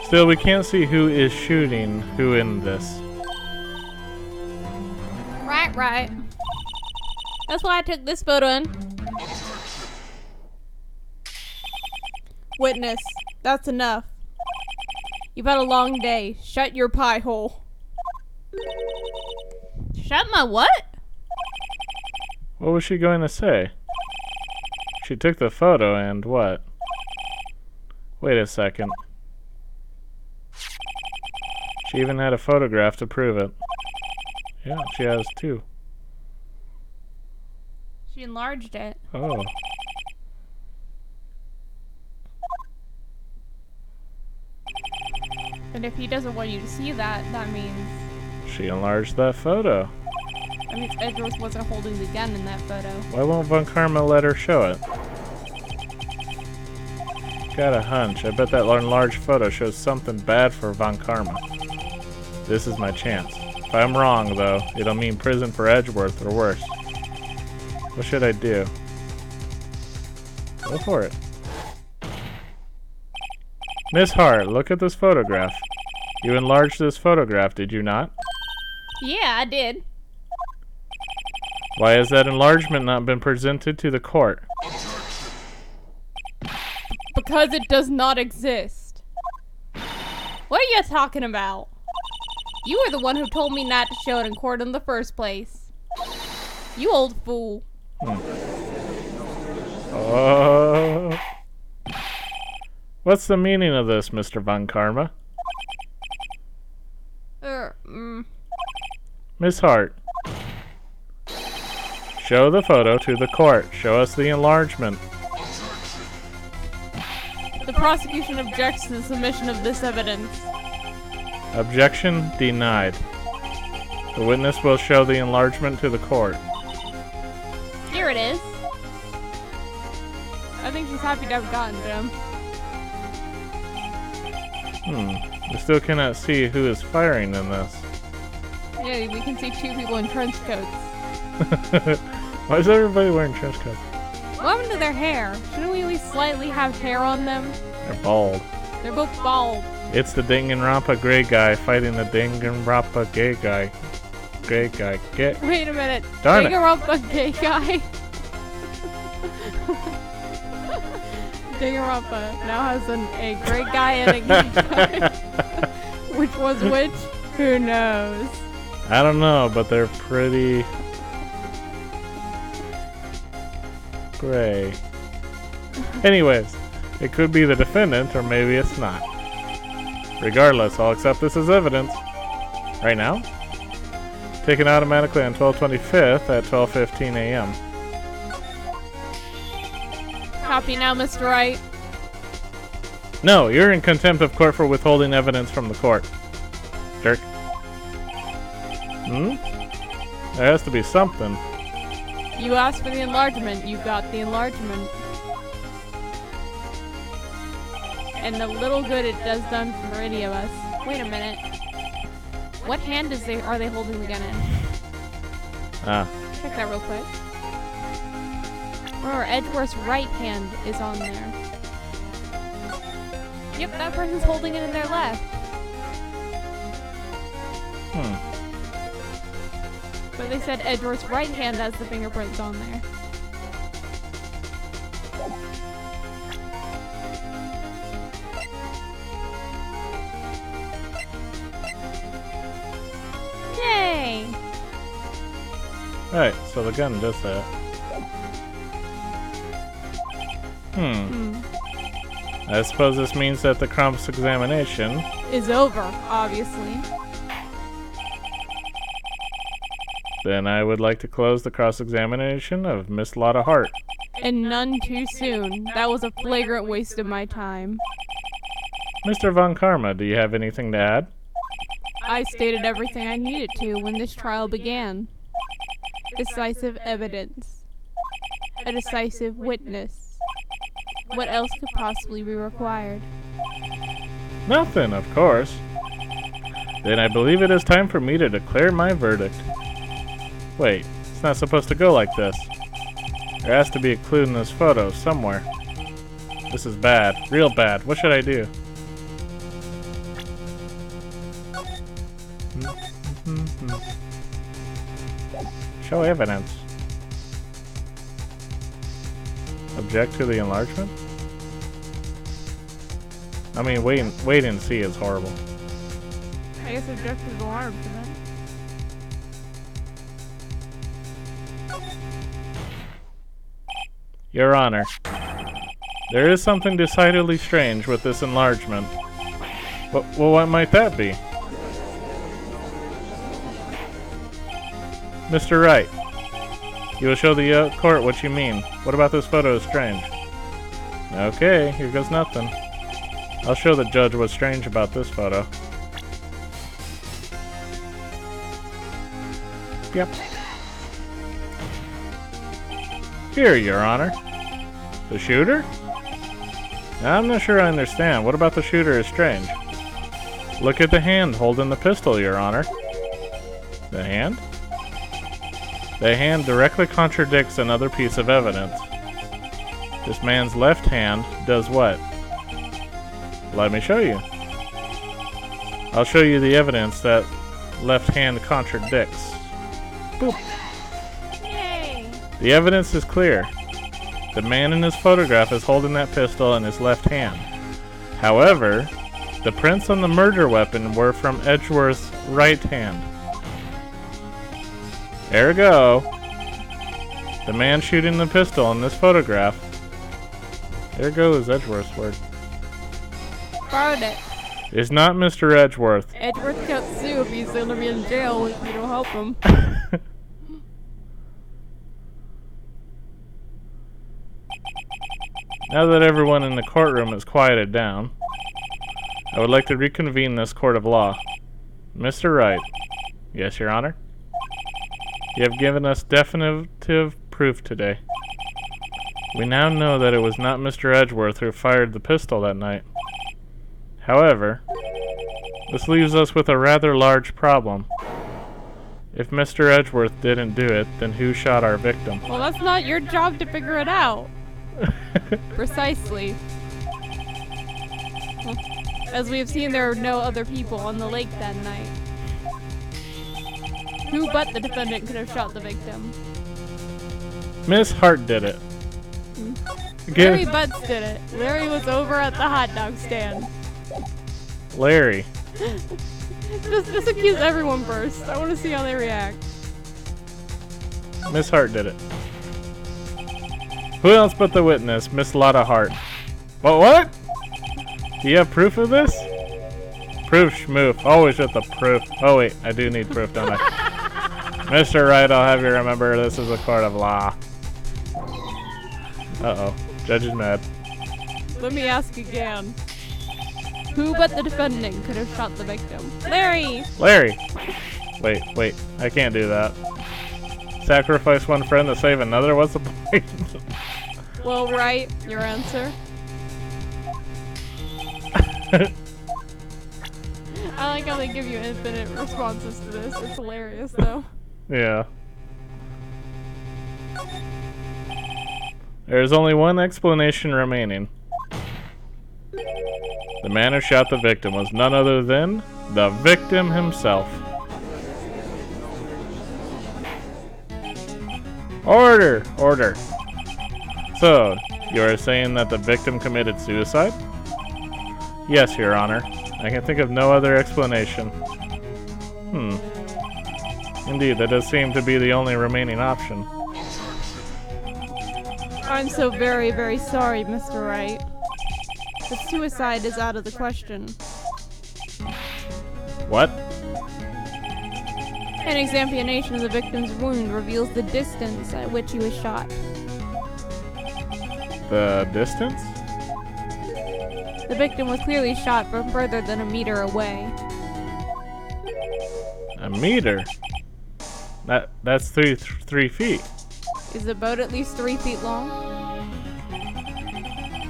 Speaker 1: Still, we can't see who is shooting who in this.
Speaker 2: Right. That's why I took this photo in. Witness, that's enough. You've had a long day. Shut your pie hole. Shut my what?
Speaker 1: What was she going to say? She took the photo and what? Wait a second. She even had a photograph to prove it. Yeah, she has two.
Speaker 2: She enlarged it.
Speaker 1: Oh.
Speaker 2: And if he doesn't want you to see that, that means...
Speaker 1: She enlarged that photo.
Speaker 2: That means Edgeworth wasn't holding the gun in that photo.
Speaker 1: Why won't Von Karma let her show it? Got a hunch. I bet that enlarged photo shows something bad for Von Karma. This is my chance. If I'm wrong, though, it'll mean prison for Edgeworth or worse. What should I do? Go for it. Miss Hart, look at this photograph. You enlarged this photograph, did you not?
Speaker 2: Yeah, I did.
Speaker 1: Why has that enlargement not been presented to the court?
Speaker 2: Because it does not exist. What are you talking about? You were the one who told me not to show it in court in the first place. You old fool.
Speaker 1: Oh. What's the meaning of this, Mr. Von Karma? Miss Hart. Show the photo to the court. Show us the enlargement.
Speaker 2: The prosecution objects to the submission of this evidence.
Speaker 1: Objection denied. The witness will show the enlargement to the court.
Speaker 2: Here it is. I think she's happy to have gotten to him.
Speaker 1: We still cannot see who is firing in this.
Speaker 2: Yeah, we can see two people in trench coats.
Speaker 1: Why is everybody wearing trench coats?
Speaker 2: What happened to their hair? Shouldn't we at least slightly have hair on them?
Speaker 1: They're bald.
Speaker 2: They're both bald.
Speaker 1: It's the Danganronpa gray guy fighting the Danganronpa gay guy. Gray guy. Get.
Speaker 2: Wait a minute.
Speaker 1: Darn it.
Speaker 2: Danganronpa gay guy. Danganronpa now has a gray guy and a gay guy. Which was which? Who knows?
Speaker 1: I don't know, but they're pretty gray. Anyways, it could be the defendant, or maybe it's not. Regardless, I'll accept this as evidence. Right now? Taken automatically on 12/25 at 12:15 a.m.
Speaker 2: Copy now, Mr. Wright.
Speaker 1: No, you're in contempt of court for withholding evidence from the court. Jerk. There has to be something.
Speaker 2: You asked for the enlargement. You got the enlargement. And the little good it does done for any of us. Wait a minute. What hand are they holding the gun in? Check that real quick. Or Edgeworth's right hand is on there. Yep, that person's holding it in their left. But they said Edgeworth's right hand has the fingerprints on there. Yay!
Speaker 1: Right, so the gun does that. I suppose this means that the cross-examination
Speaker 2: is over, obviously.
Speaker 1: Then I would like to close the cross-examination of Miss Lotta Hart.
Speaker 2: And none too soon. That was a flagrant waste of my time.
Speaker 1: Mr. Von Karma, do you have anything to add?
Speaker 2: I stated everything I needed to when this trial began. Decisive evidence. A decisive witness. What else could possibly be required?
Speaker 1: Nothing, of course. Then I believe it is time for me to declare my verdict. Wait, it's not supposed to go like this. There has to be a clue in this photo somewhere. This is bad. Real bad. What should I do? Show evidence. Object to the enlargement? I mean, wait and see is horrible.
Speaker 2: I guess object to the alarm for that.
Speaker 1: Your Honor, there is something decidedly strange with this enlargement. But, well, what might that be? Mr. Wright, you will show the court what you mean. What about this photo is strange? Okay, here goes nothing. I'll show the judge what's strange about this photo. Yep. Here, Your Honor. The shooter? I'm not sure I understand. What about the shooter is strange? Look at the hand holding the pistol, Your Honor. The hand? The hand directly contradicts another piece of evidence. This man's left hand does what? Let me show you. I'll show you the evidence that left hand contradicts. Boop.
Speaker 2: Yay!
Speaker 1: The evidence is clear. The man in this photograph is holding that pistol in his left hand. However, the prints on the murder weapon were from Edgeworth's right hand. Ergo, the man shooting the pistol in this photograph, ergo is Edgeworth's word,
Speaker 2: Borrowed it.
Speaker 1: is not Mr. Edgeworth.
Speaker 2: Edgeworth can't sue if he's gonna be in jail if you don't help him.
Speaker 1: Now that everyone in the courtroom is quieted down, I would like to reconvene this court of law. Mr. Wright. Yes, Your Honor? You have given us definitive proof today. We now know that it was not Mr. Edgeworth who fired the pistol that night. However, this leaves us with a rather large problem. If Mr. Edgeworth didn't do it, then who shot our victim?
Speaker 2: Well, that's not your job to figure it out. Precisely. As we have seen, there are no other people on the lake that night. Who but the defendant could have shot the victim?
Speaker 1: Miss Hart did it.
Speaker 2: Larry Butts did it. Larry was over at the hot dog stand.
Speaker 1: Larry.
Speaker 2: Just accuse everyone first. I want to see how they react.
Speaker 1: Miss Hart did it. Who else but the witness, Miss Lotta Hart? What? Do you have proof of this? Proof, schmoof. Always with the proof. Oh wait, I do need proof, don't I? Mr. Wright, I'll have you remember this is a court of law. Uh-oh. Judge is mad.
Speaker 2: Let me ask again. Who but the defendant could have shot the victim? Larry!
Speaker 1: Larry! Wait. I can't do that. Sacrifice one friend to save another? What's the point?
Speaker 2: Well, Wright, your answer? I like how they give you infinite responses to this. It's hilarious, though.
Speaker 1: Yeah. There is only one explanation remaining. The man who shot the victim was none other than the victim himself. Order! Order. So, you are saying that the victim committed suicide? Yes, Your Honor. I can think of no other explanation. Indeed, that does seem to be the only remaining option.
Speaker 2: I'm so very, very sorry, Mr. Wright. But suicide is out of the question.
Speaker 1: What?
Speaker 2: An examination of the victim's wound reveals the distance at which he was shot.
Speaker 1: The distance?
Speaker 2: The victim was clearly shot from further than a meter away.
Speaker 1: A meter? That's 3 feet.
Speaker 2: Is the boat at least 3 feet long?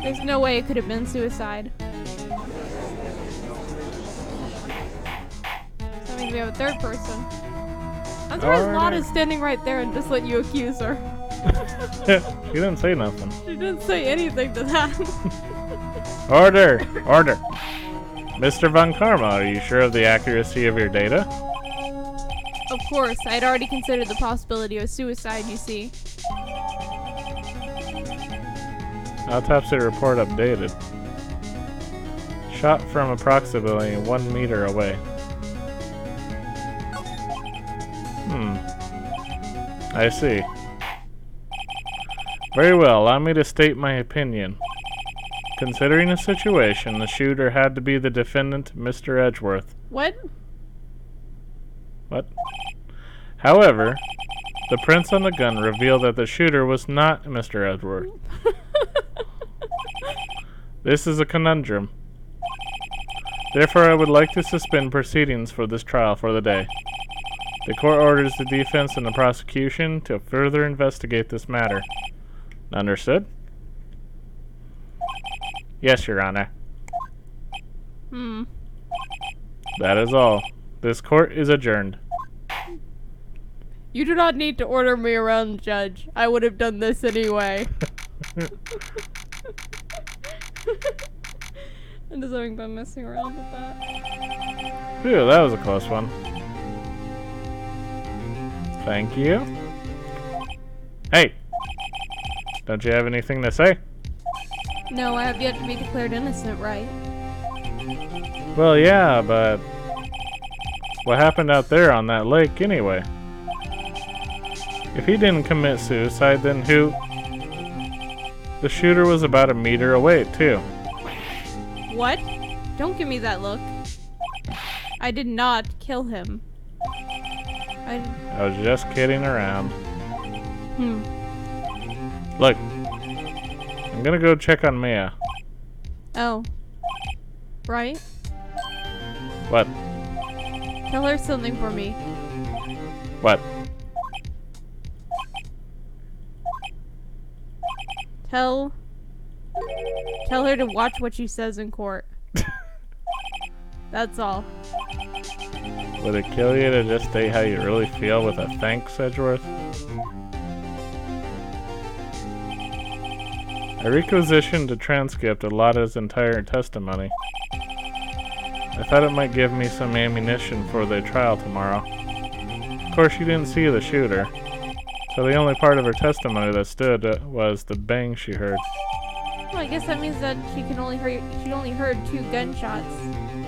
Speaker 2: There's no way it could have been suicide. So that means we have a third person. I'm surprised Lotta's standing right there and just let you accuse her.
Speaker 1: She didn't say nothing.
Speaker 2: She didn't say anything to that.
Speaker 1: Order! Order! Mr. Von Karma, are you sure of the accuracy of your data?
Speaker 2: Of course, I'd already considered the possibility of suicide, you see.
Speaker 1: Autopsy report updated. Shot from approximately 1 meter away. I see. Very well, allow me to state my opinion. Considering the situation, the shooter had to be the defendant, Mr. Edgeworth.
Speaker 2: What?
Speaker 1: What? However, the prints on the gun reveal that the shooter was not Mr. Edgeworth. This is a conundrum. Therefore, I would like to suspend proceedings for this trial for the day. The court orders the defense and the prosecution to further investigate this matter. Understood? Yes, Your Honor. That is all. This court is adjourned.
Speaker 2: You do not need to order me around, Judge. I would have done this anyway. I'm just having fun messing around with that.
Speaker 1: Phew, that was a close one. Thank you. Hey! Don't you have anything to say?
Speaker 2: No, I have yet to be declared innocent, right?
Speaker 1: Well, yeah, but what happened out there on that lake anyway? If he didn't commit suicide, then who? The shooter was about a meter away, too.
Speaker 2: What? Don't give me that look. I did not kill him.
Speaker 1: I was just kidding around. Look, I'm gonna go check on Mia.
Speaker 2: Oh. Right?
Speaker 1: What?
Speaker 2: Tell her something for me.
Speaker 1: What?
Speaker 2: Tell her to watch what she says in court. That's all.
Speaker 1: Would it kill you to just state how you really feel with a thanks, Edgeworth? I requisitioned a transcript of Lotta's entire testimony. I thought it might give me some ammunition for the trial tomorrow. Of course, she didn't see the shooter, so the only part of her testimony that stood was the bang she heard.
Speaker 2: Well, I guess that means that she only heard 2 gunshots.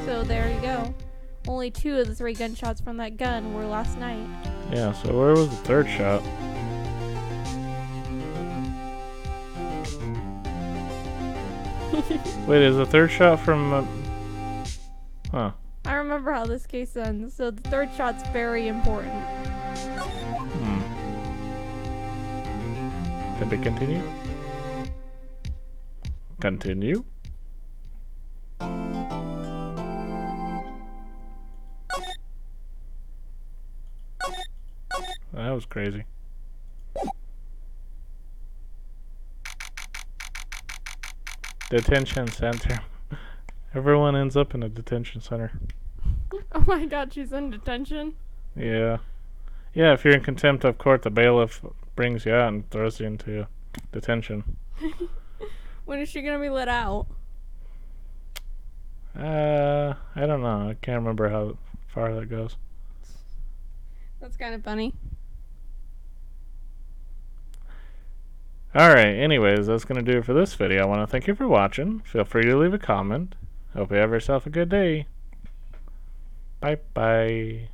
Speaker 2: So there you go. Only 2 of the 3 gunshots from that gun were last night.
Speaker 1: Yeah, so where was the third shot? Wait, is the third shot from... Huh.
Speaker 2: I remember how this case ends, so the third shot's very important.
Speaker 1: Did we continue? Continue? That was crazy. Detention center. Everyone ends up in a detention center.
Speaker 2: Oh my god, she's in detention?
Speaker 1: Yeah. Yeah, if you're in contempt of court, the bailiff brings you out and throws you into detention.
Speaker 2: When is she gonna be let out?
Speaker 1: I don't know. I can't remember how far that goes.
Speaker 2: That's kind of funny.
Speaker 1: Alright, anyways, that's going to do it for this video. I want to thank you for watching. Feel free to leave a comment. Hope you have yourself a good day. Bye-bye.